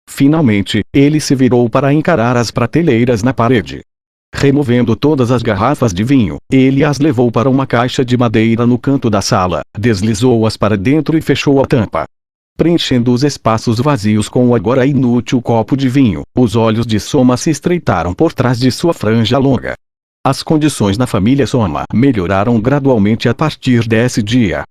Finalmente, ele se virou para encarar as prateleiras na parede. Removendo todas as garrafas de vinho, ele as levou para uma caixa de madeira no canto da sala, deslizou-as para dentro e fechou a tampa. Preenchendo os espaços vazios com o agora inútil copo de vinho, os olhos de Soma se estreitaram por trás de sua franja longa. As condições na família Soma melhoraram gradualmente a partir desse dia.